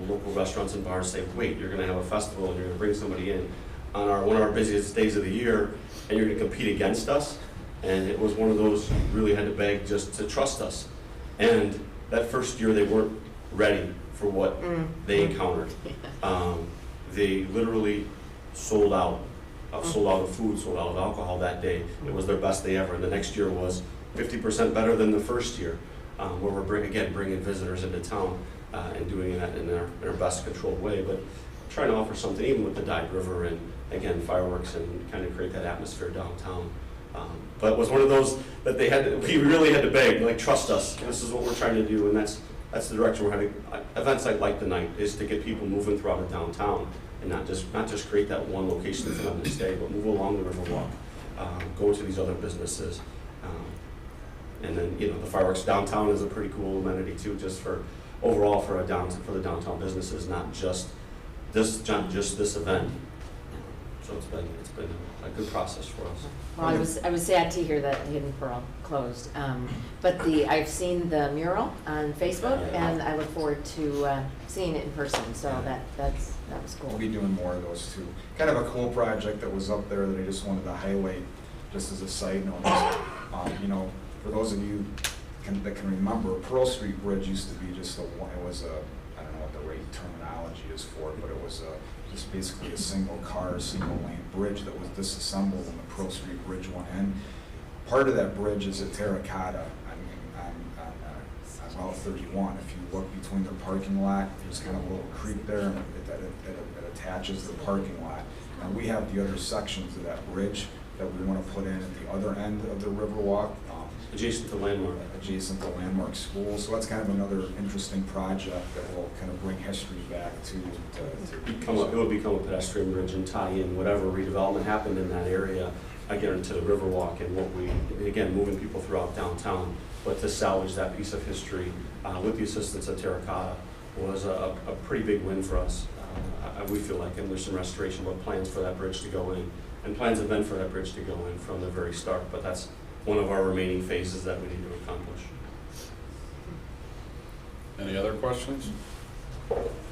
local restaurants and bars say, wait, you're going to have a festival and you're going to bring somebody in on one of our busiest days of the year, and you're going to compete against us. And it was one of those you really had to beg just to trust us. And that first year they weren't ready for what they encountered. They literally sold out of food, sold out of alcohol that day. It was their best day ever. And the next year was 50% better than the first year, where we're bringing visitors into town and doing that in our best controlled way. But trying to offer something, even with the Dyke River and, again, fireworks and kind of create that atmosphere downtown. But it was one of those that we really had to beg, like, trust us. This is what we're trying to do, and that's the direction we're heading. Events like the night is to get people moving throughout the downtown and not just create that one location for them to stay, but move along the Riverwalk, go to these other businesses. And then, the fireworks downtown is a pretty cool amenity too, just for overall for the downtown businesses, not just this event. So it's been a good process for us. Well, I was sad to hear that Hidden Pearl closed, but I've seen the mural on Facebook, and I look forward to seeing it in person. So that was cool. We'll be doing more of those too. Kind of a cool project that was up there that I just wanted to highlight, just as a side note. For those of you that can remember, Pearl Street Bridge used to be just I don't know what the right terminology is for it, but it was just basically a single lane bridge that was disassembled when the Pearl Street Bridge went in. Part of that bridge is at Terracotta on Route 31. If you look between their parking lot, there's kind of a little creek there, and it attaches the parking lot. And we have the other sections of that bridge that we want to put in at the other end of the Riverwalk. Adjacent to Landmark. Adjacent to Landmark School. So that's kind of another interesting project that will kind of bring history back to it will become a pedestrian bridge and tie in whatever redevelopment happened in that area, again, to the Riverwalk and moving people throughout downtown. But to salvage that piece of history with the assistance of Terracotta was a pretty big win for us. We feel like, and there's some restoration, but plans for that bridge to go in. And plans have been for that bridge to go in from the very start, but that's one of our remaining phases that we need to accomplish. Any other questions?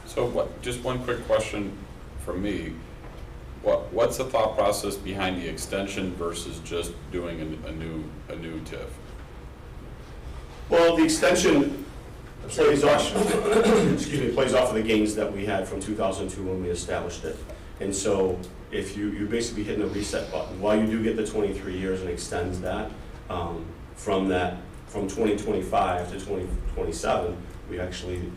So just one quick question from me. What's the thought process behind the extension versus just doing a new TIF? Well, the extension plays off of the gains that we had from 2002 when we established it. And so if you're basically hitting a reset button, while you do get the 23 years and extends that, from 2025 to 2027, we actually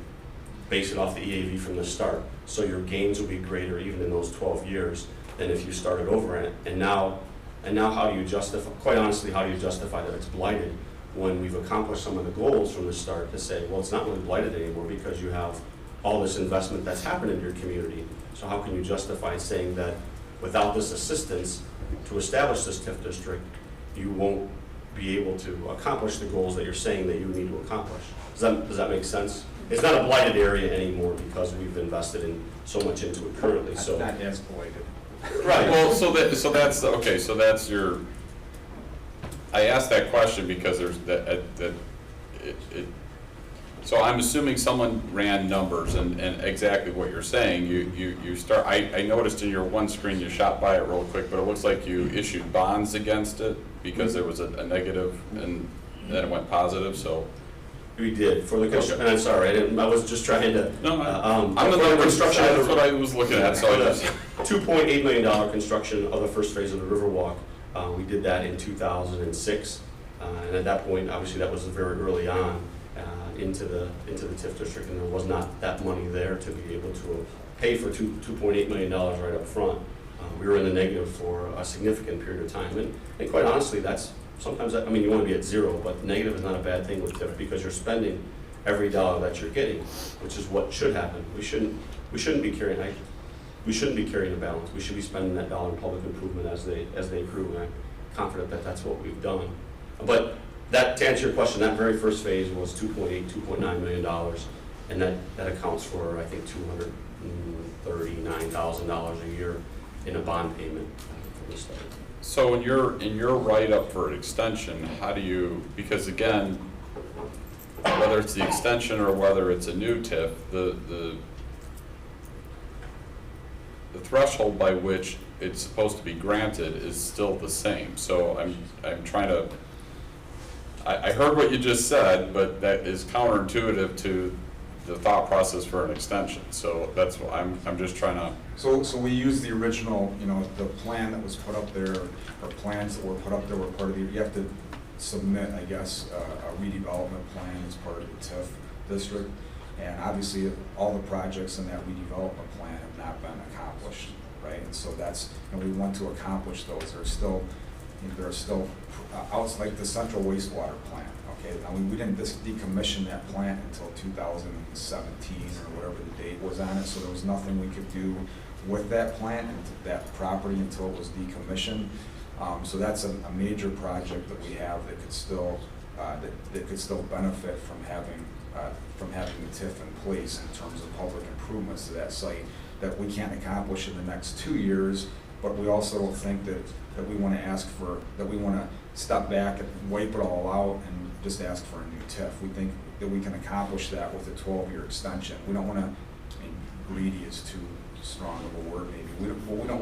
base it off the EAV from the start. So your gains will be greater even in those 12 years than if you started over in it. And now how do you justify, quite honestly, how do you justify that it's blighted when we've accomplished some of the goals from the start to say, well, it's not really blighted anymore because you have all this investment that's happened in your community. So how can you justify saying that without this assistance to establish this TIF district, you won't be able to accomplish the goals that you're saying that you need to accomplish? Does that make sense? It's not a blighted area anymore because we've invested in so much into it currently, so. Not as blighted. Right. Well, so that's, okay, so that's your, I asked that question because there's so I'm assuming someone ran numbers and exactly what you're saying, you start, I noticed in your one screen, you shot by it real quick, but it looks like you issued bonds against it because there was a negative and then it went positive, so. We did, for the construction, and I'm sorry, I was just trying to. No, I'm the for the numbers, construction of that's the- what I was looking at, so I just. $2.8 million construction of the first phase of the Riverwalk. We did that in 2006, and at that point, obviously, that was very early on into the TIF district, and there was not that money there to be able to pay for $2.8 million right up front. We were in the negative for a significant period of time, and quite honestly, that's sometimes, I mean, you want to be at zero, but negative is not a bad thing with TIF because you're spending every dollar that you're getting, which is what should happen. We shouldn't be carrying a balance. We should be spending that dollar in public improvement as they accrue, and I'm confident that that's what we've done. But that, to answer your question, that very first phase was $2.9 million, and that accounts for, I think, $239,000 a year in a bond payment from the state. So in your write-up for an extension, how do you, because again, whether it's the extension or whether it's a new TIF, the threshold by which it's supposed to be granted is still the same. So I'm trying to, I heard what you just said, but that is counterintuitive to the thought process for an extension. So that's what I'm just trying to. So we use the original, the plan that was put up there, or plans that were put up there were part of the, you have to submit, I guess, a redevelopment plan as part of the TIF district. And obviously, all the projects in that redevelopment plan have not been accomplished, right? And so that's, we want to accomplish those. There are still, outs like the central wastewater plant, okay? I mean, we didn't decommission that plant until 2017 or whatever the date was on it, so there was nothing we could do with that plant and that property until it was decommissioned. So that's a major project that we have that could still benefit from having the TIF in place in terms of public improvements to that site that we can't accomplish in the next 2 years. But we also don't think that we want to step back and wipe it all out and just ask for a new TIF. We think that we can accomplish that with a 12-year extension. We don't want to, greedy is too strong of a word maybe. We don't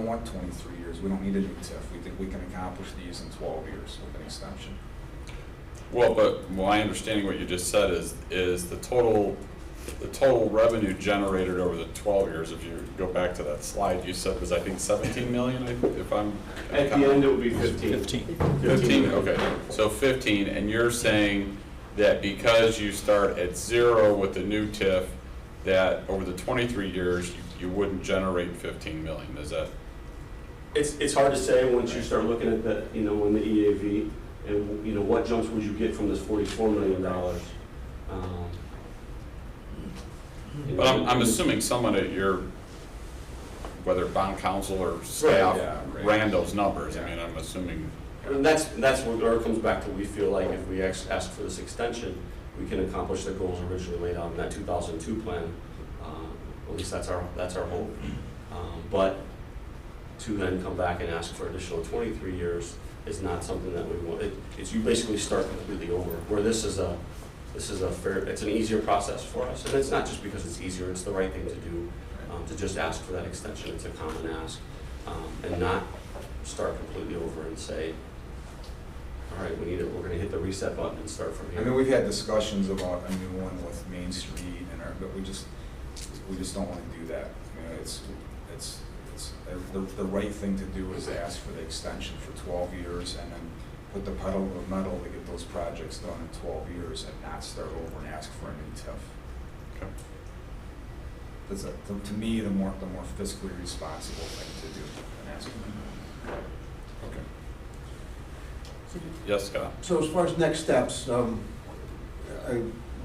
want 23 years. We don't need a new TIF. We think we can accomplish these in 12 years with an extension. Well, but my understanding what you just said is the total revenue generated over the 12 years, if you go back to that slide, you said was, I think, 17 million, if I'm. At the end, it would be 15. 15, okay. So 15, and you're saying that because you start at zero with the new TIF, that over the 23 years, you wouldn't generate 15 million, is that? It's hard to say once you start looking at the, in the EAV, and, what jumps would you get from this $44 million? But I'm assuming someone at your, whether bond counsel or staff, ran those numbers. I mean, I'm assuming. And that's where it comes back to, we feel like if we ask for this extension, we can accomplish the goals originally laid out in that 2002 plan. At least that's our hope. But to then come back and ask for additional 23 years is not something that we want. It's you basically start completely over. Where this is it's an easier process for us, and it's not just because it's easier. It's the right thing to do, to just ask for that extension. It's a common ask, and not start completely over and say, all right, we need it. We're going to hit the reset button and start from here. I mean, we've had discussions about a new one with Main Street, but we just don't want to do that. It's the right thing to do is ask for the extension for 12 years and then put the pedal to the metal to get those projects done in 12 years and not start over and ask for a new TIF. Okay. That's to me the more fiscally responsible thing to do than ask for a new. Okay. Yes, Scott. So as far as next steps,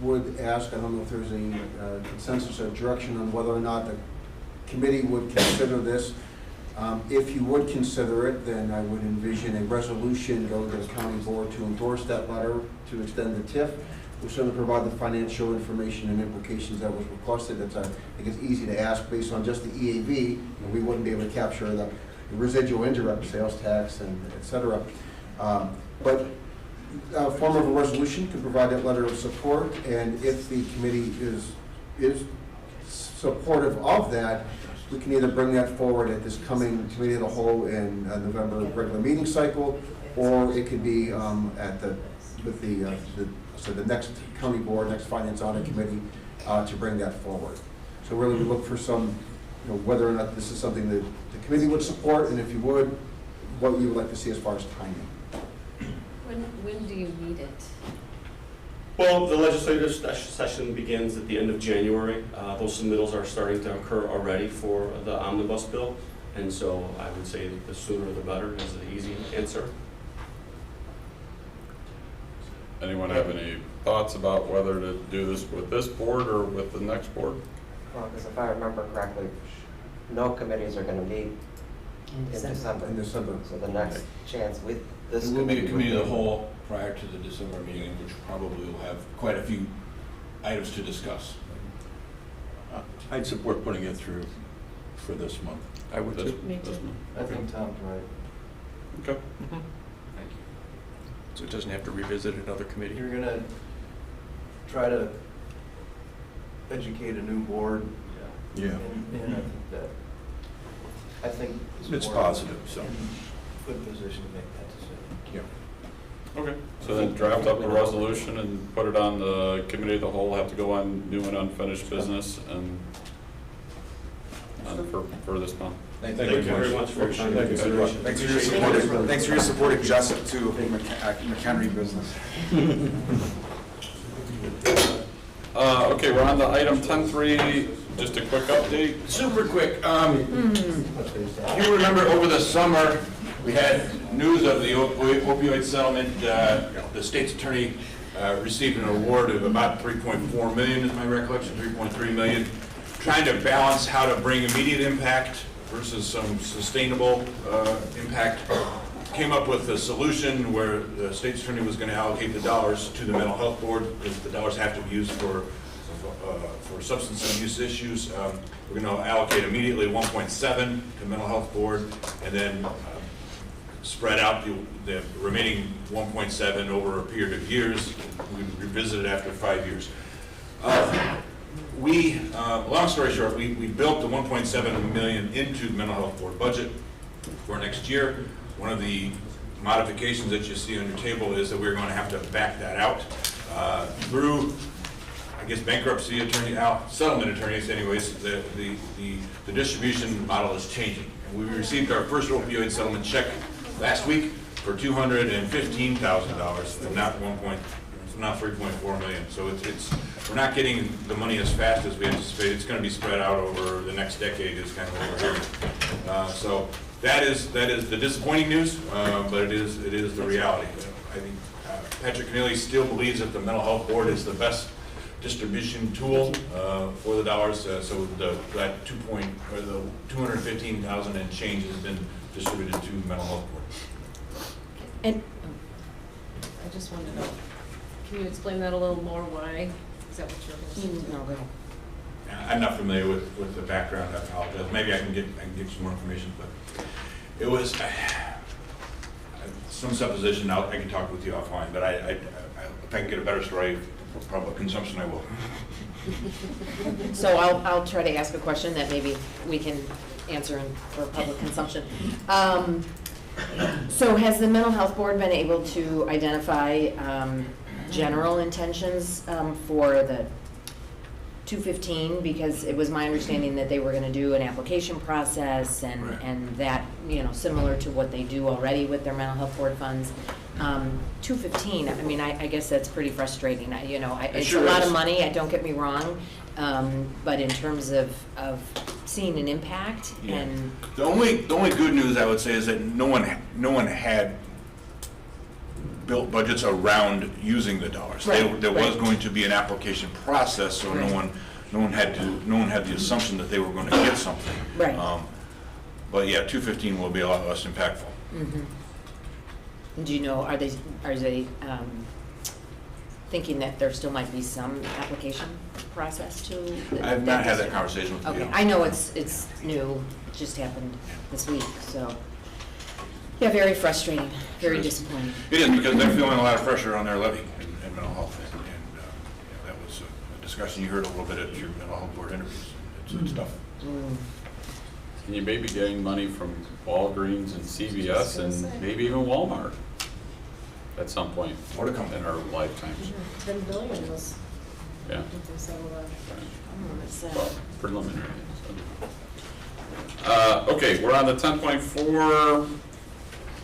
would ask, I don't know if there's any consensus or direction on whether or not the committee would consider this. If you would consider it, then I would envision a resolution going to the county board to endorse that letter to extend the TIF. We'll certainly provide the financial information and implications that was requested. It's, I think it's easy to ask based on just the EAV, and we wouldn't be able to capture the residual indirect sales tax and et cetera. But a form of a resolution could provide that letter of support, and if the committee is supportive of that, we can either bring that forward at this coming committee of the whole in November regular meeting cycle, or it could be at the next county board, next finance audit committee to bring that forward. So really, we look for some, whether or not this is something that the committee would support, and if you would, what you would like to see as far as timing. When do you need it? Well, the legislative session begins at the end of January. Those submittals are starting to occur already for the omnibus bill, and so I would say the sooner the better is the easy answer. Anyone have any thoughts about whether to do this with this board or with the next board? Well, because if I remember correctly, no committees are going to meet in December. In December. So the next chance with this It will be a committee committee of would the whole prior to the December meeting, which probably will have quite a few items to discuss. I'd support putting it through for this month. I would too. Me too. I think Tom's right. Okay. Thank you. So it doesn't have to revisit another committee? You're gonna try to educate a new board. Yeah. And I think this It's board positive, so. is in a good position to make that decision. Yeah. Okay, so then draft up a resolution and put it on the committee of the whole, have to go on new and unfinished business and for this month. Thank you very much for your time and consideration. Thanks for your support. Thanks for your support of Jessup too, McHenry business. Okay, we're on the item 10.3, just a quick update. Super quick, you remember over the summer, we had news of the opioid settlement. The state's attorney received an award of about $3.4 million, is my recollection, $3.3 million, trying to balance how to bring immediate impact versus some sustainable impact. Came up with a solution where the state's attorney was going to allocate the dollars to the mental health board, because the dollars have to be used for substance abuse issues. We're going to allocate immediately 1.7 to mental health board, and then spread out the remaining 1.7 over a period of years. We revisit it after 5 years. Long story short, we built the 1.7 million into the mental health board budget for next year. One of the modifications that you see on your table is that we're going to have to back that out through, I guess, bankruptcy attorney, settlement attorneys anyways. The distribution model is changing. And we received our first opioid settlement check last week for $215,000 and not 3.4 million. So we're not getting the money as fast as we anticipated. It's going to be spread out over the next decade is kind of what we're hearing. So that is the disappointing news, but it is the reality. I think Patrick Keneally still believes that the mental health board is the best distribution tool for the dollars. So that the 215,000 and change has been distributed to the mental health board. And I just wanted to know, can you explain that a little more? Why? Is that what you're going to say? No, go. I'm not familiar with the background. I apologize. Maybe I can get some more information, but it was some supposition. I can talk with you offline, but if I can get a better story for public consumption, I will. So I'll try to ask a question that maybe we can answer for public consumption. So has the mental health board been able to identify general intentions for the 215? Because it was my understanding that they were going to do an application process and that, similar to what they do already with their mental health board funds. 215, I mean, I guess that's pretty frustrating. It's sure a lot is. of money, don't get me wrong, but in terms of seeing an impact and... The only good news I would say is that no one had built budgets around using the dollars. Right, There was right. going to be an application process, so no one had the assumption that they were going to get something. Right. But yeah, 215 will be a lot less impactful. Do you know, are they thinking that there still might be some application process to? I've not had that conversation with you. Okay, I know it's new, it just happened this week, so, yeah, very frustrating, very disappointing. It is, because they're feeling a lot of pressure on their levy in mental health. And yeah, that was a discussion you heard a little bit at your mental health board interviews. It's tough. And you may be getting money from Walgreens and CVS and maybe even Walmart at some point More to come. in our lifetimes. 10 billion was, Yeah, they settled on. well, preliminary. So. Okay, we're on the 10.4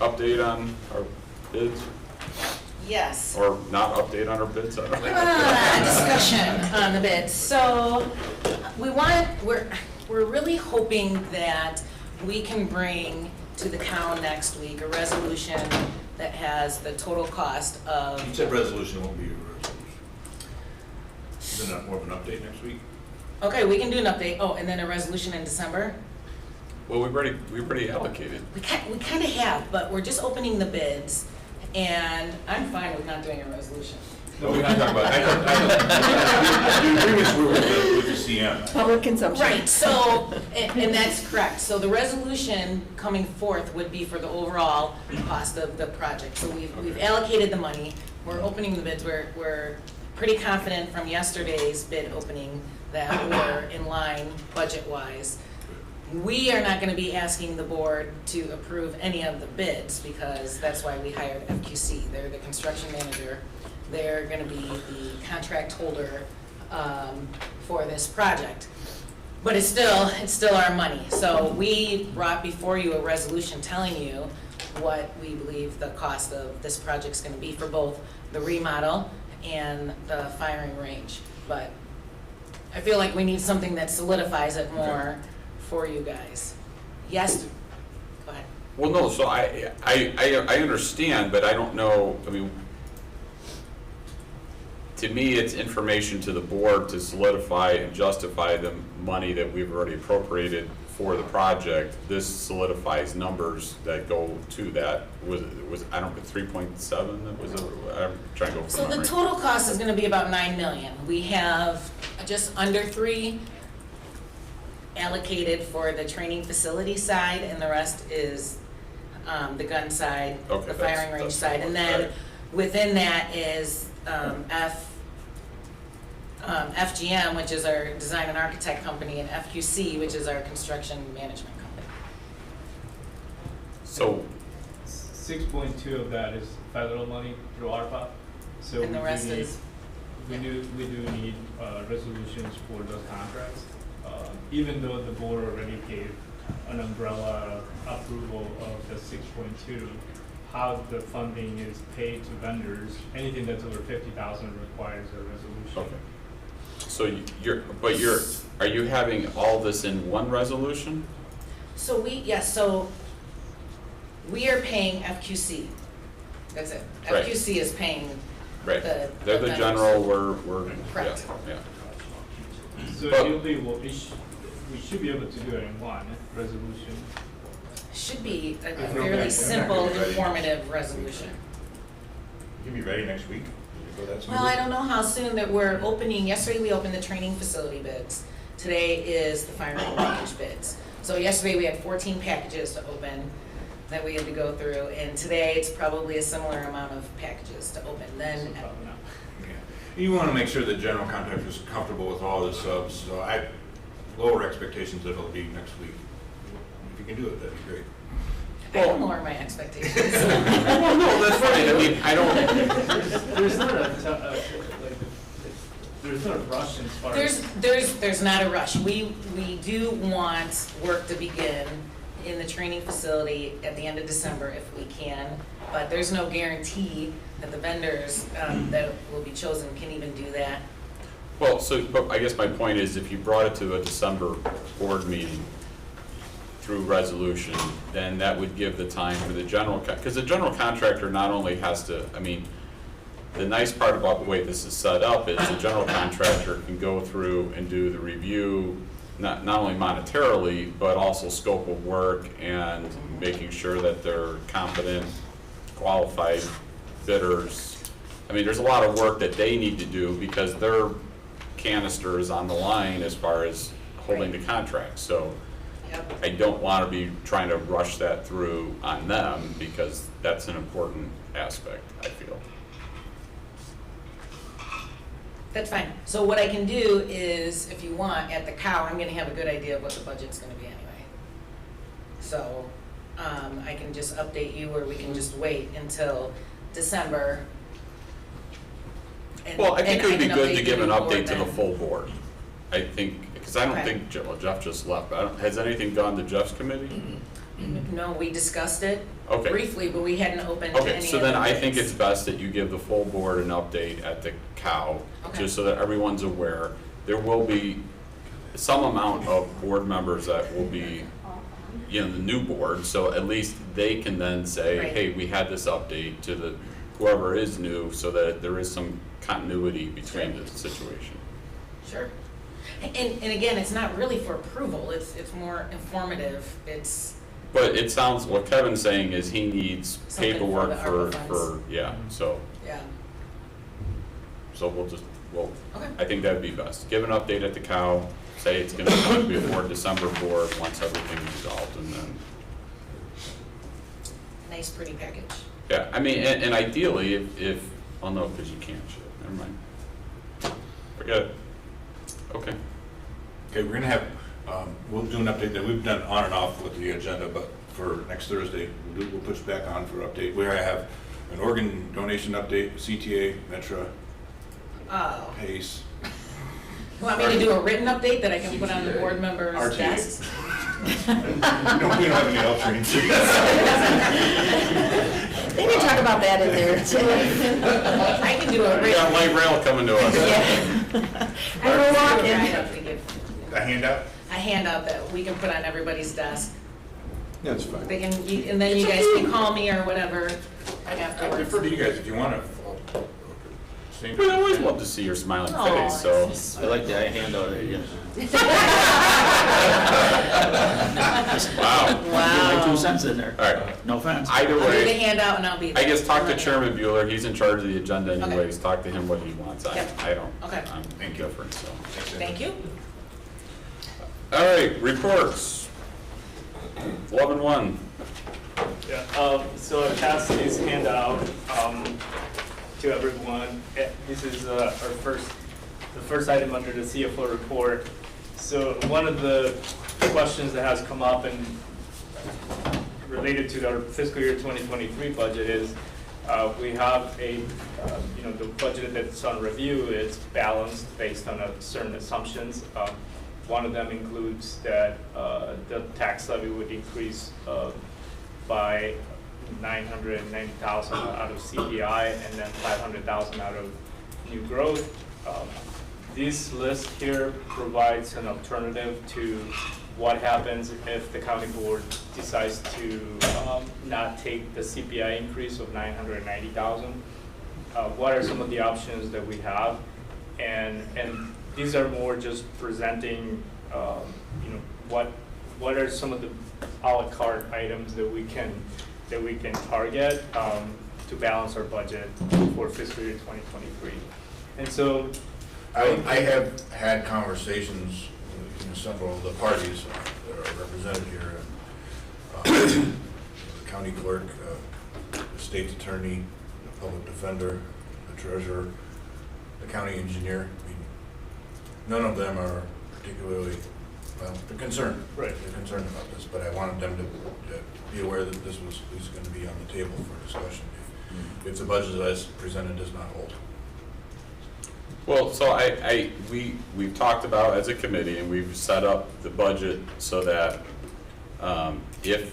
update on our bids, Yes. or not update on our bids. I don't know. Discussion on the bids. So we're really hoping that we can bring to the town next week a resolution that has the total cost of. You said resolution won't be a resolution. Isn't that more of an update next week? Okay, we can do an update. Oh, and then a resolution in December? Well, we already allocated. We kind of have, but we're just opening the bids, and I'm fine with not doing a resolution. No, we're not talking about, the agreements were with the CM. Public consumption. Right, so, and that's correct. So the resolution coming forth would be for the overall cost of the project. So we've allocated the money, we're opening the bids, we're pretty confident from yesterday's bid opening that we're in line budget-wise. We are not gonna be asking the board to approve any of the bids, because that's why we hired FQC. They're the construction manager. They're gonna be the contract holder for this project. But it's still our money. So we brought before you a resolution telling you what we believe the cost of this project's gonna be for both the remodel and the firing range. But I feel like we need something that solidifies it more for you guys. Yes? Go ahead. Well, no, so I understand, but I don't know, I mean, to me, it's information to the board to solidify and justify the money that we've already appropriated for the project. This solidifies numbers that go to that. Was I don't know, 3.7, that was I'm trying to go from So the memory. total cost is gonna be about 9 million. We have just under 3 allocated for the training facility side, and the rest is the gun side, Okay, the that's- firing range that's side. And then right. within that is FGM, which is our design and architect company, and FQC, which is our construction management company. So, 6.2 of that is federal money through ARPA. So And the we rest do need- is- We do need resolutions for those contracts. Even though the board already gave an umbrella approval of the 6.2, how the funding is paid to vendors, anything that's over 50,000 requires a resolution. okay. So are you having all this in one resolution? So so we are paying FQC. That's it. Right. FQC is paying Right. the They're the vendors. general, we're, yeah, Correct. yeah. So But- it'll be, we should be able to do it in one resolution. Should be a I'm not fairly gonna simple, be ready. informative resolution. You can be ready next week. Well, I don't know how soon that we're opening, yesterday we opened the training facility bids. Today is the firing range bids. So yesterday we had 14 packages to open that we had to go through, and today it's probably a similar amount of packages to open. Then, Probably not. Yeah. You want to make sure the general contractor's comfortable with all the subs, so I lower expectations that it'll be next week. If you can do it, that'd be great. I don't lower my expectations. Well, no, that's fine, I mean, I don't, There's not there's not a rush as far as. There's not a rush. We do want work to begin in the training facility at the end of December if we can, but there's no guarantee that the vendors that will be chosen can even do that. well, so, but I guess my point is, if you brought it to a December board meeting, through resolution, then that would give the time for the general, because the general contractor not only has to, I mean, the nice part about the way this is set up is the general contractor can go through and do the review, not only monetarily, but also scope of work and making sure that they're competent, qualified bidders. I mean, there's a lot of work that they need to do because their canister is on the line as far as holding the contract. So Yep. I don't want to be trying to rush that through on them because that's an important aspect, I feel. That's fine. So what I can do is, if you want, at the cow, I'm gonna have a good idea of what the budget's gonna be anyway. So, I can just update you, or we can just wait until December. And- Well, I think it would and be can good to update give the an report update to the then. full board. I think, because I don't Okay. think, well, Jeff just left, but has anything gone to Jeff's committee? No, we discussed it Okay. briefly, but we hadn't opened any Okay, of so then the I think bids. it's best that you give the full board an update at the cow, Okay. just so that everyone's aware. There will be some amount of board members that will be, you know, the new board, so at least they can then say, Right. hey, we had this update to the, whoever is new, so that there is some continuity between the situation. Sure. And again, it's not really for approval, it's more informative, it's, But it sounds, what Kevin's saying is he needs Something for paperwork the ARPA funds. yeah, so yeah, we'll, okay. I think that'd be best. Give an update at the cow, say it's gonna come before December board, once everything's resolved, and then, Nice, pretty package. yeah, I mean, and ideally, if, oh no, because you can't, shit, never mind. Forget it. Okay. Okay, we're gonna have, we'll do an update that we've done on and off with the agenda, but for next Thursday, we'll push back on for update. Where I have an organ donation update, CTA, Metra, Oh, PACE. you want me to do a written update that I can put on the board members' RTA. desks? We don't have any else or anything. They didn't talk about that in there too. I can do a We written. got light rail coming to us. Yeah. I will walk in. A handout? A handout that we can put on everybody's desk. That's fine. They can, and then you guys can call me or whatever I afterwards. defer to you guys if you wanna. We'd always love to see your smiling Aw, face, so. I like the handout idea. Wow. Get my 2 cents in there. All right, No offense. either I'll do the way, handout and I'll be there. I guess talk to I'm not- Chairman Bueller, he's in charge of the agenda Okay. anyways, talk to him what he wants, Yep. I don't, Okay. I'm indifferent, so. Thank you. All right, reports. 11-1. Yeah, so I passed this handout to everyone. This is the first item under the CFO report. So one of the questions that has come up and related to our fiscal year 2023 budget is we have the budget that's on review is balanced based on certain assumptions. One of them includes that the tax levy would increase by 990,000 out of CPI and then 500,000 out of new growth. This list here provides an alternative to what happens if the county board decides to not take the CPI increase of 990,000. What are some of the options that we have? And these are more just presenting, what are some of the a la carte items that we can target to balance our budget for fiscal year 2023. And so, I have had conversations with several of the parties that are represented here. The county clerk, the state attorney, the public defender, the treasurer, the county engineer. I mean, none of them are particularly, well, they're concerned. Right. They're concerned about this, but I wanted them to be aware that this was going to be on the table for discussion if the budget as presented does not hold. Well, so we've talked about as a committee and we've set up the budget so that if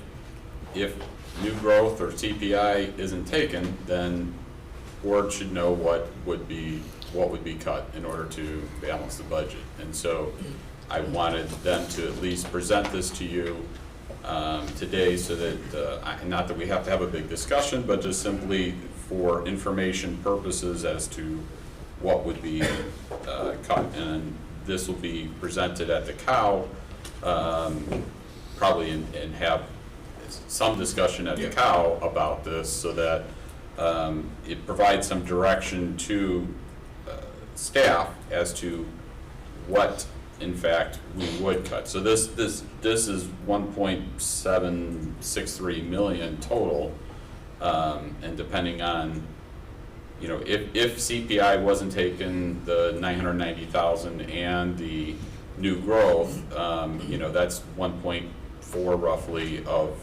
new growth or CPI isn't taken, then board should know what would be cut in order to balance the budget. And so I wanted them to at least present this to you today so that, not that we have to have a big discussion, but just simply for information purposes as to what would be cut. And this will be presented at the COW, probably, and have some discussion at the COW about this so that it provides some direction to staff as to what in fact we would cut. So this is 1.763 million total, and depending on, you know, if CPI wasn't taken, the 990,000 and the new growth, you know, that's 1.4 roughly of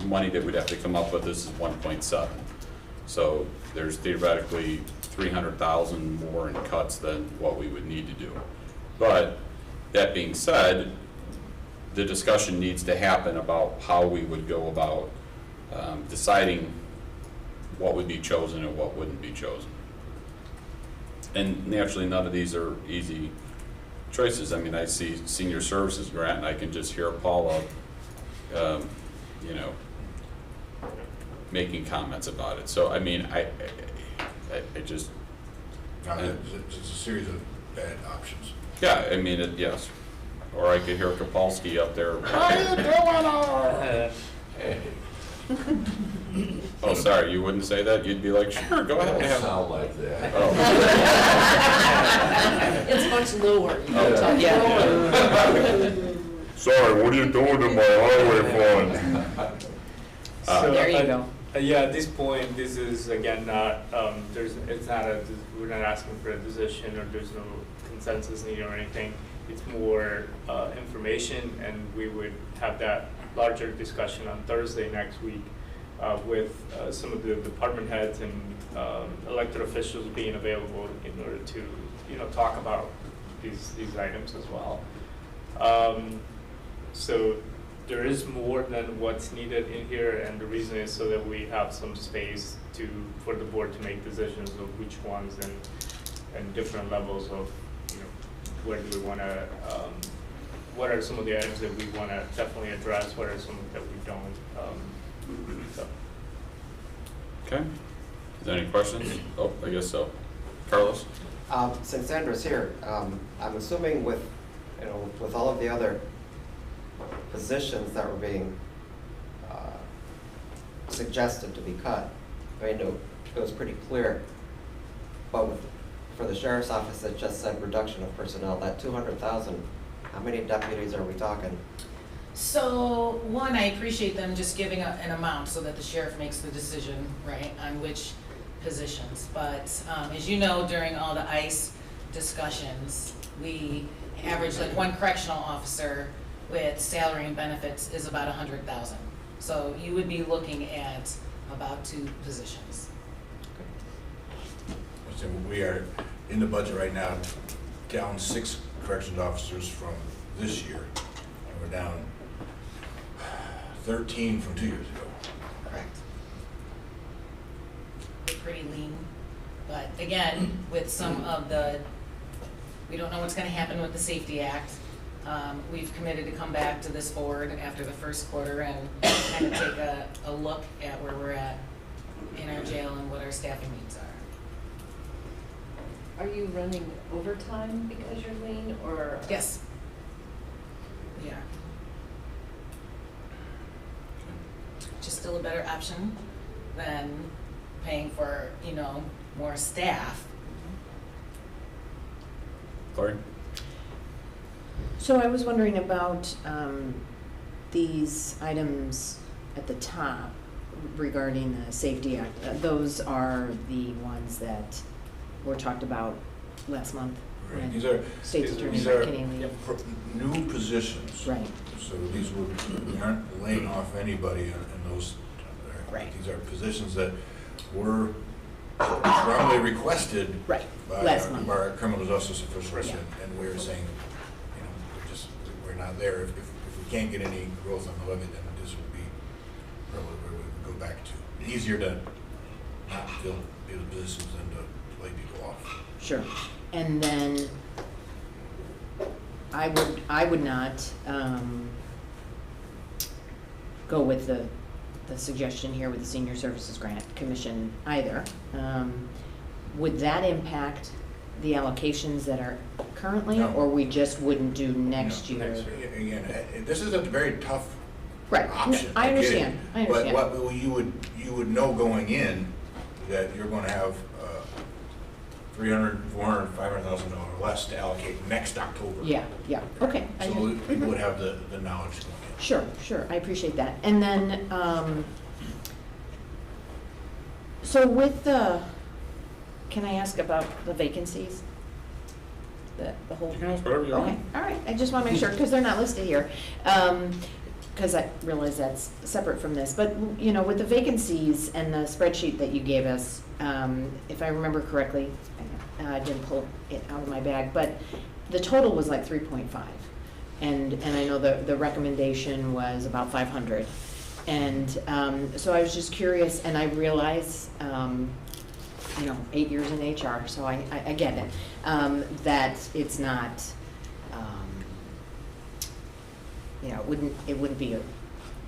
money that we'd have to come up with. This is 1.7. So there's theoretically 300,000 more in cuts than what we would need to do. But that being said, the discussion needs to happen about how we would go about deciding what would be chosen and what wouldn't be chosen. And naturally, none of these are easy choices. I mean, I see senior services grant, and I can just hear Paula, you know, making comments about it. So, I mean, I just... It's a series of bad options. Yeah, I mean, yes. Or I could hear Kapolsky up there. How you doing? Oh, sorry, you wouldn't say that? You'd be like, sure, go ahead. Don't sound like that. Oh. It's much lower. You Oh. talk lower. Sorry, what are you doing to my highway fund? There you go. Yeah, at this point, this is again not, we're not asking for a decision, or there's no consensus needed or anything. It's more information, and we would have that larger discussion on Thursday next week with some of the department heads and elected officials being available in order to, you know, talk about these items as well. So there is more than what's needed in here, and the reason is so that we have some space for the board to make decisions of which ones and different levels of, you know, where do we want to, what are some of the items that we want to definitely address, what are some that we don't. So. Okay. Is there any questions? Oh, I guess so. Carlos? Since Sandra's here, I'm assuming with, you know, with all of the other positions that were being suggested to be cut, I mean, it was pretty clear. But for the sheriff's office, it just said reduction of personnel. That 200,000, how many deputies are we talking? So, one, I appreciate them just giving an amount so that the sheriff makes the decision, right, on which positions. But as you know, during all the ICE discussions, we average like one correctional officer with salary and benefits is about 100,000. So you would be looking at about 2 positions. So we are in the budget right now, down 6 corrections officers from this year, and we're down 13 from 2 years ago. Correct. We're pretty lean, but again, with some of the, we don't know what's going to happen with the Safety Act. We've committed to come back to this board after the first quarter and kind of take a look at where we're at in our jail and what our staffing needs are. Are you running overtime because you're lean, or? Yes. We are. Just still a better option than paying for, you know, more staff. Lori? So I was wondering about these items at the top regarding the Safety Act. Those are the ones that were talked about last month. Right. when These are State's Attorney these are McHenry. new positions. Right. So these we aren't laying off anybody in those. Right. These are positions that were strongly requested Right. by Last month. our criminal justice officials, Yeah. and we're saying, you know, we're not there. If we can't get any growth on the levy, then this would be probably where we would go back to. Easier to not fill these positions than to lay people off. Sure. And then I would not go with the suggestion here with the Senior Services Grant Commission either. Would that impact the allocations that are currently, No. or we just wouldn't do next No, year? Again, this is a very tough Right, option. I get it. understand, I understand. But what you would know going in that you're gonna have $300,000, $400,000, $500,000 less to allocate next October. Yeah, okay. I So just- people would have the knowledge going in. Sure, I appreciate that. And then, so with the, can I ask about the vacancies? The whole? Okay, all right, I just want to make sure, because they're not listed here. Because I realize that's separate from this. But, you know, with the vacancies and the spreadsheet that you gave us, if I remember correctly, I didn't pull it out of my bag, but the total was like 3.5. And I know the recommendation was about 500. And so I was just curious, and I realize, 8 years in HR, so I get it, that it's not,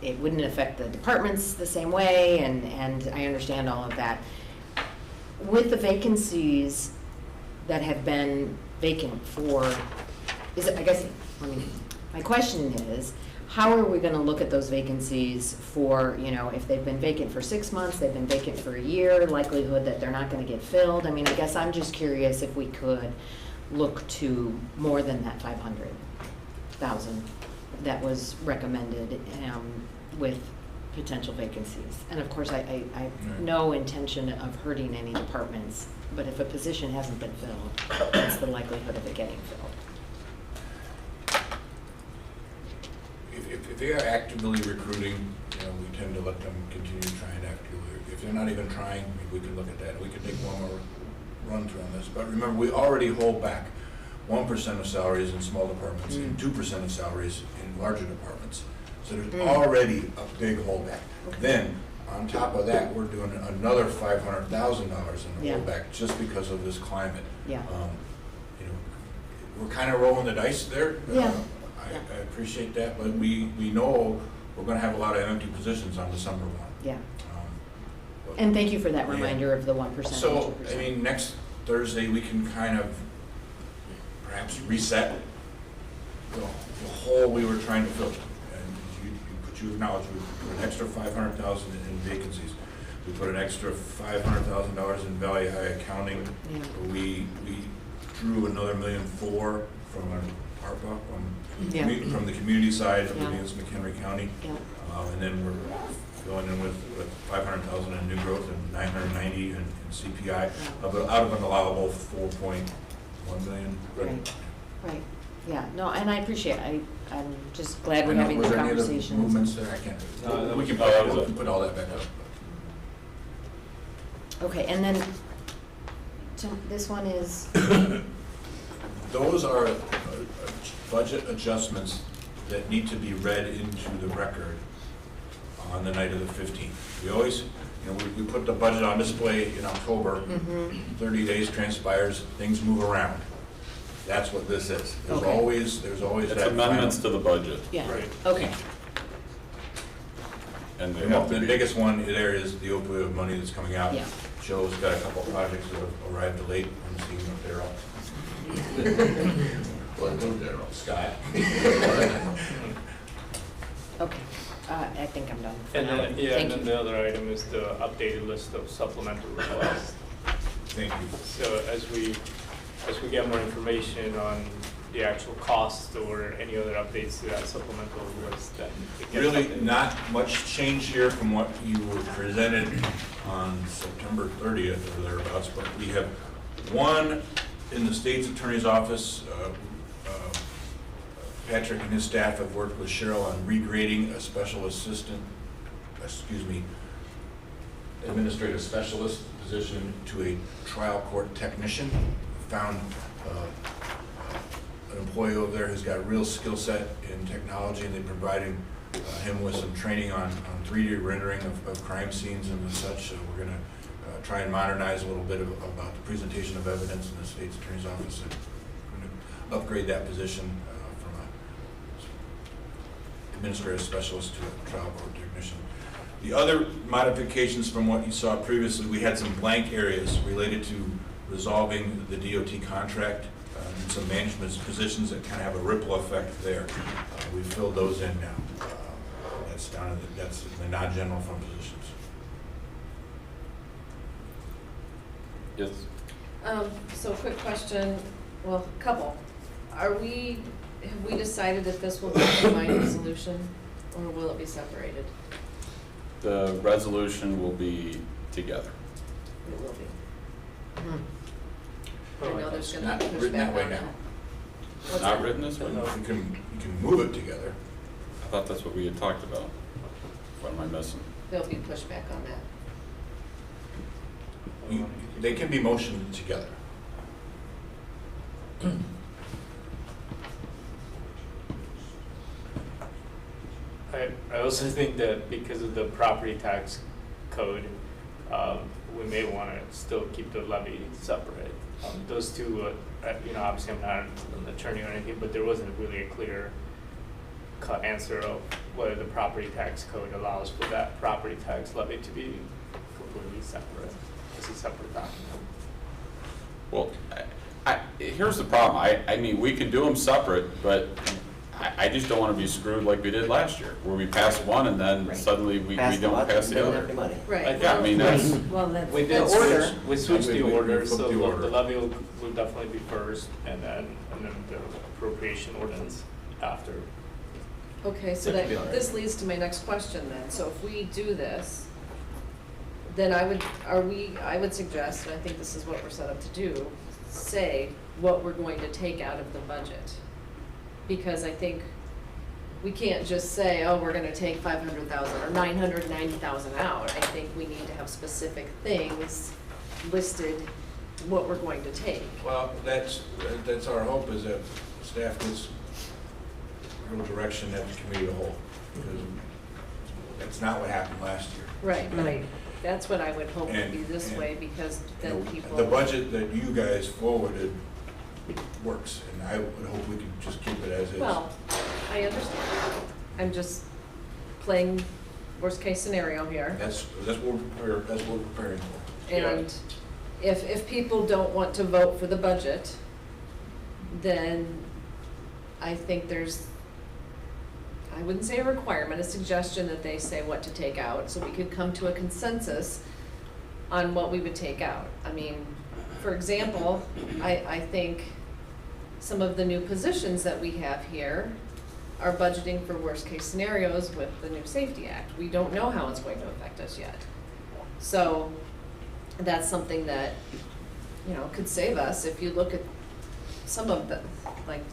it wouldn't affect the departments the same way, and I understand all of that. With the vacancies that have been vacant for, my question is, how are we gonna look at those vacancies for, if they've been vacant for 6 months, they've been vacant for a year, likelihood that they're not gonna get filled? I guess I'm just curious if we could look to more than that 500,000 that was recommended with potential vacancies. And of course, I have no intention of hurting any departments, but if a position hasn't been filled, what's the likelihood of it getting filled? If they are actively recruiting, we tend to let them continue trying actively. If they're not even trying, maybe we can look at that. We could take one more run through on this. But remember, we already hold back 1% of salaries in small departments and 2% of salaries in larger departments. So there's already a big holdback. Then, on top of that, we're doing another $500,000 in the holdback just because of this climate. Yeah. We're kind of rolling the dice there. Yeah. I appreciate that, but we know we're going to have a lot of empty positions on December 1. Yeah. And thank you for that reminder of the 1%. So, 2%. Next Thursday, we can kind of perhaps reset the hole we were trying to fill. And you acknowledge we put an extra $500,000 in vacancies. We put an extra $500,000 in value high accounting. Yeah. We drew another $1.4 million from our ARPA, from the community side of against McHenry County. Yeah. And then we're going in with 500,000 in new growth and 990 in CPI, out of an allowable 4.1 million. Right. Yeah, no, and I appreciate it. I'm just glad we're having the Was there any other conversations. movements there? I can't. We can put all that back up. Okay, and then, this one is, Those are budget adjustments that need to be read into the record on the night of the 15th. We always, we put the budget on display in October. 30 days transpires, things move around. That's what this is. There's Okay. always It's that amendments to the budget. yeah, Right. okay, And they have to The be. biggest one there is the opioid money that's coming out. Yeah. Joe's got a couple of projects that have arrived late. I'm seeing up there. Scott. okay. I think I'm done for And now. then, Thank and then you. the other item is the updated list of supplemental requests. Thank you. So as we get more information on the actual cost or any other updates to that supplemental list, then it gets Really updated. not much change here from what you were presented on September 30th or thereabouts, but we have one in the state's attorney's office. Patrick and his staff have worked with Cheryl on regrading a administrative specialist position to a trial court technician. Found an employee over there who's got a real skill set in technology, and they're providing him with some training on 3D rendering of crime scenes and such. So we're going to try and modernize a little bit about the presentation of evidence in the state's attorney's office, and we're going to upgrade that position from administrative specialist to a trial board technician. The other modifications from what you saw previously, we had some blank areas related to resolving the DOT contract, and some management positions that kind of have a ripple effect there. We filled those in now. That's down in that's the non-general fund positions. Yes. So quick question, well, couple. Have we decided that this will be a combined resolution, or will it be separated? The resolution will be together. It will be. Hmm. I know there's gonna Not be written pushback that way on that. now. What's Not that? written this way? You can move it together. I thought that's what we had talked about. What am I missing? There'll be pushback on that. They can be motioned together. I also think that because of the property tax code, we may want to still keep the levy separate. Those two, obviously I'm not an attorney or anything, but there wasn't really a clear cut answer of whether the property tax code allows for that property tax levy to be completely separate. It's a separate document. Well, here's the problem. I mean, we can do them separate, but I just don't want to be screwed like we did last year, where we pass one and then Right. suddenly we Pass the don't budget, pass we the don't other. have the money. Right. Yeah, I mean, that's, Well, that's We the did order. switch, we switched the We order, flipped so the order. the levy will definitely be first, and then the appropriation ordinance after. Okay, so That could be all that, right. this leads to my next question then. So if we do this, then I would suggest, and I think this is what we're set up to do, say what we're going to take out of the budget. Because I think we can't just say, oh, we're gonna take 500,000 or 990,000 out. I think we need to have specific things listed, what we're going to take. Well, that's our hope, is that staff gets real direction at the committee of the whole, because that's not what happened last year. Right, Right. that's what I would hope would be And- this and, way, because then people. The budget that you guys forwarded works, and I would hope we could just keep it as is. Well, I understand. I'm just playing worst case scenario here. That's what we're preparing for. And if people don't want to vote for the budget, then I think there's, I wouldn't say a requirement, a suggestion that they say what to take out, so we could come to a consensus on what we would take out. I mean, for example, I think some of the new positions that we have here are budgeting for worst case scenarios with the new Safety Act. We don't know how it's going to affect us yet. So that's something that, could save us. If you look at some of the, like,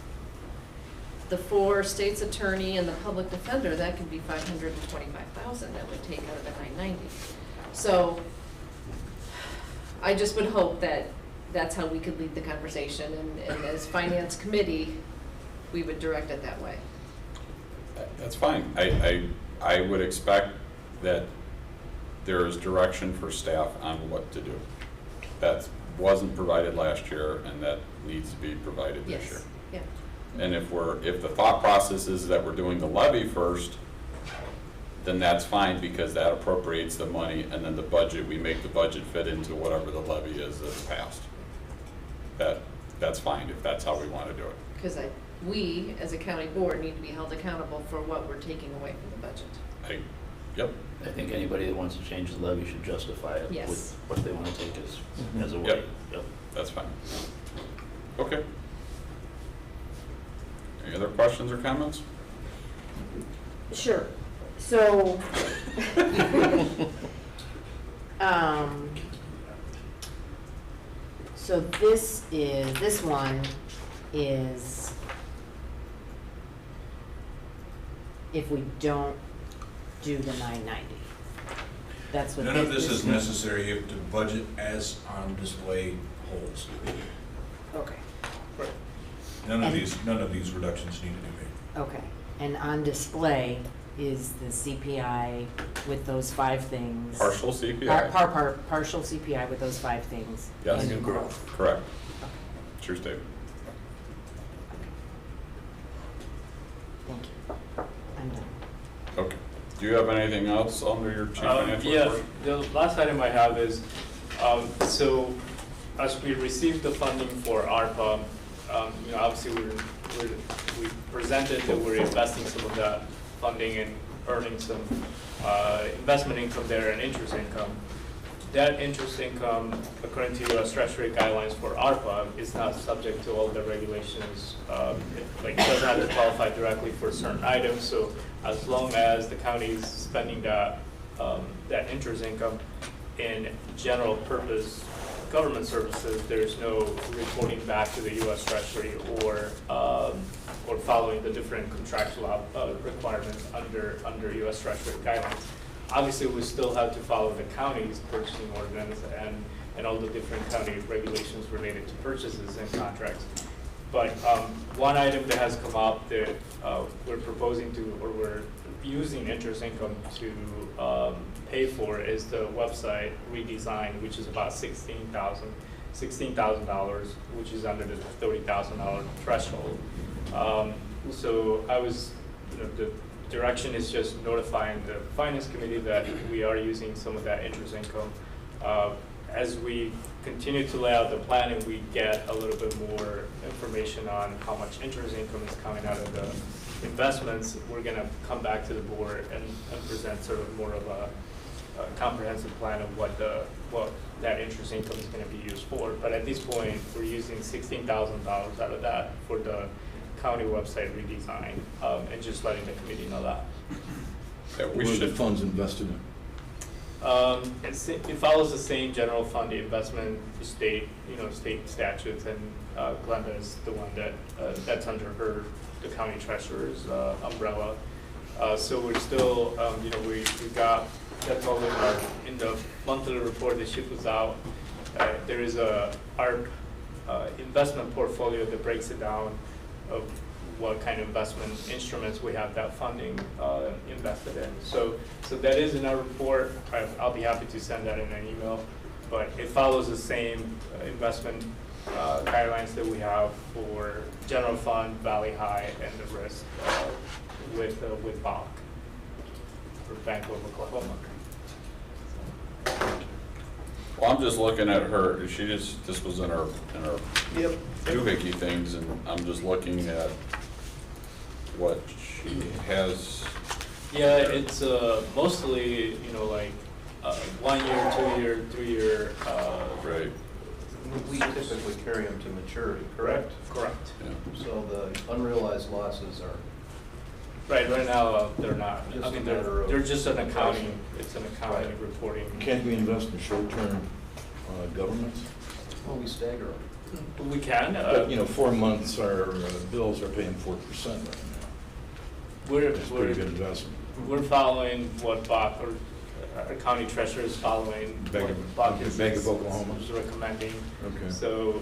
the 4 state's attorney and the public defender, that could be 525,000 that would take out of the 990. So I just would hope that that's how we could lead the conversation, and as finance committee, we would direct it that way. that's fine. I would expect that there is direction for staff on what to do. That wasn't provided last year, and that needs to be provided this year. Yes, yeah. And if the thought process is that we're doing the levy first, then that's fine, because that appropriates the money, and then the budget, we make the budget fit into whatever the levy is that's passed. That's fine, if that's how we want to do it. Because we, as a county board, need to be held accountable for what we're taking away from the budget. Yep, I think anybody that wants to change the levy should justify it Yes. with what they want to take as a way. Yep. That's fine. Okay. Any other questions or comments? Sure. So, so this one is if we don't do the 990. That's what None of this is means. necessary if the budget as on display holds. Okay, None of these reductions need to be made. okay. And on display is the CPI with those 5 things. Partial CPI? Partial CPI with those 5 things. Yes. And new growth. Correct. True statement. Thank you. I'm done. Do you have anything else under your chief financial Yeah, report? the last item I have is, so as we received the funding for ARPA, obviously we presented that we're investing some of that funding and earning some investment income there and interest income. That interest income, according to U.S. Treasury guidelines for ARPA, is not subject to all the regulations. It doesn't have to qualify directly for certain items. So as long as the county is spending that interest income in general purpose government services, there's no reporting back to the U.S. Treasury or following the different contractual requirements under U.S. Treasury guidelines. Obviously, we still have to follow the county's purchasing ordinance and all the different county regulations related to purchases and contracts. But one item that has come up that we're proposing to, or we're using interest income to pay for, is the website redesign, which is about $16,000, which is under the $30,000 threshold. So I was, the direction is just notifying the finance committee that we are using some of that interest income. As we continue to lay out the plan and we get a little bit more information on how much interest income is coming out of the investments, we're going to come back to the board and present sort of more of a comprehensive plan of what that interest income is going to be used for. But at this point, we're using $16,000 out of that for the county website redesign, and just letting the committee know that. Yeah, Where are the funds invested in? It follows the same general fund investment state statutes, and Glenda is the one that's under the county treasurer's umbrella. So we're still, we got that's all in the monthly report that she puts out. There is our investment portfolio that breaks it down of what kind of investment instruments we have that funding invested in. So that is in our report. I'll be happy to send that in an email, but it follows the same investment guidelines that we have for general fund, Valley High, and the risk with BOC for Bank of Oklahoma. Well, I'm just looking at her, this was in her doohickey things, and I'm just looking at what she has. Yeah, it's mostly, 1 year, 2 year, 3 year. Right. We typically carry them to maturity, correct? Correct. Yeah. So the unrealized losses are. Right now, they're not. Just I mean, a matter of they're just an accounting, it's an accounting reporting. Can't we invest in short-term governments? Well, we stagger them. We can. But, 4 months, our bills are paying 4% right now. That's a pretty good investment. We're following what BOC, or our county treasurer is following Bank what of- BOC Bank of Oklahoma. is recommending. Okay. So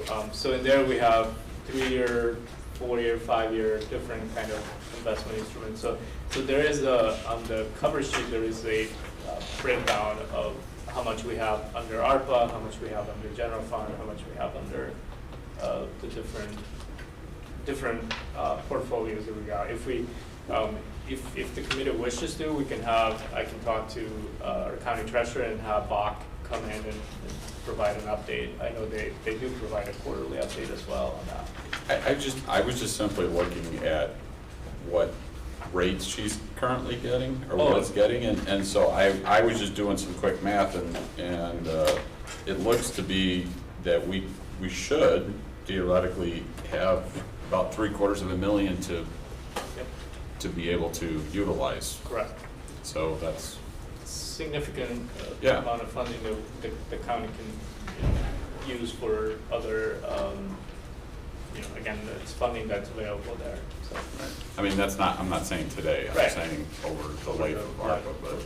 in there we have 3-year, 4-year, 5-year, different kind of investment instruments. So there is on the cover sheet, there is a breakdown of how much we have under ARPA, how much we have under general fund, how much we have under the different portfolios that we got. If the committee wishes to, I can talk to our county treasurer and have BOC come in and provide an update. I know they do provide a quarterly update as well on that. I was just simply looking at what rates she's currently getting, or what's getting, and so I was just doing some quick math, and it looks to be that we should theoretically have about $750,000 to be able to utilize. Correct. So that's Significant Yeah. amount of funding that the county can use for other, again, it's funding that's available there. So. I mean, I'm not saying today, I'm Right. saying over the life of ARPA, but.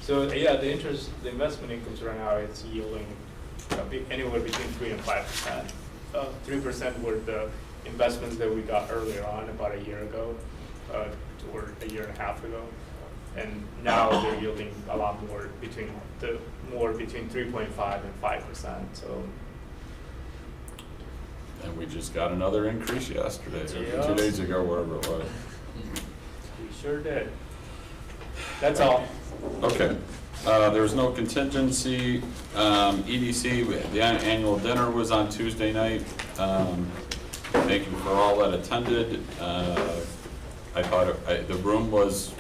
So, yeah, the investment incomes right now, it's yielding anywhere between 3% and 5%. 3% were the investments that we got earlier on, about a year ago, or a year and a half ago. And now they're yielding a lot more, between 3.5% and 5%, so. And we just got another increase yesterday, or Yeah. 2 days ago, whatever it was. We sure did. That's all. Okay. There was no contingency. EDC, the annual dinner was on Tuesday night. Thank you for all that attended. I thought the room was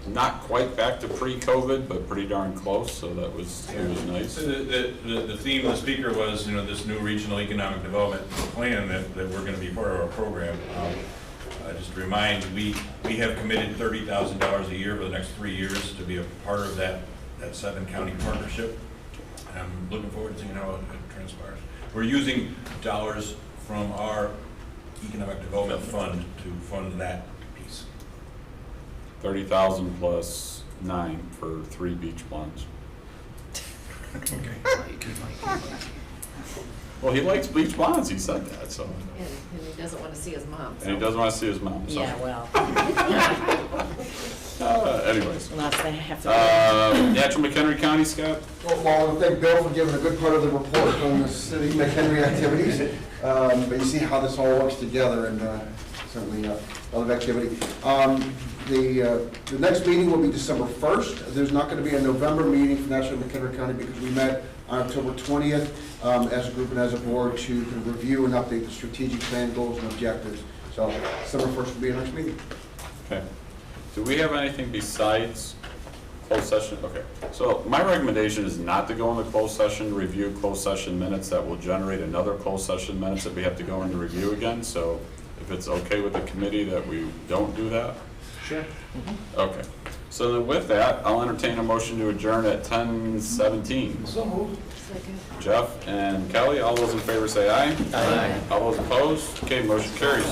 not quite back to pre-COVID, but pretty darn close, so it was nice. The theme of the speaker was, this new regional economic development plan that we're going to be part of our program. Just to remind, we have committed $30,000 a year for the next 3 years to be a part of that 7-county partnership. And I'm looking forward to seeing how it transpires. We're using dollars from our economic development fund to fund that piece. 30,000 plus 9 for 3 beach blondes. Well, he likes beach blondes, he said that, so. And he doesn't want to see his mom. And he doesn't want to see his mom, so. Yeah, well, Anyways. lots they have to. Natural McHenry County, Scott? Well, I want to thank Bill for giving a good part of the report on the city McHenry activities. But you see how this all works together, and certainly a lot of activity. The next meeting will be December 1st. There's not going to be a November meeting for National McHenry County because we met on October 20th as a group and as a board to review and update the strategic plan, goals, and objectives. So December 1st will be our next meeting. Okay. Do we have anything besides closed session? Okay. So my recommendation is not to go into closed session, review closed session minutes that will generate another closed session minutes that we have to go into review again. So if it's okay with the committee that we don't do that? Sure. Okay. So then with that, I'll entertain a motion to adjourn at 10:17. So moved. Second. Jeff and Kelly, all those in favor say aye. Aye. All those opposed? Okay, motion carries.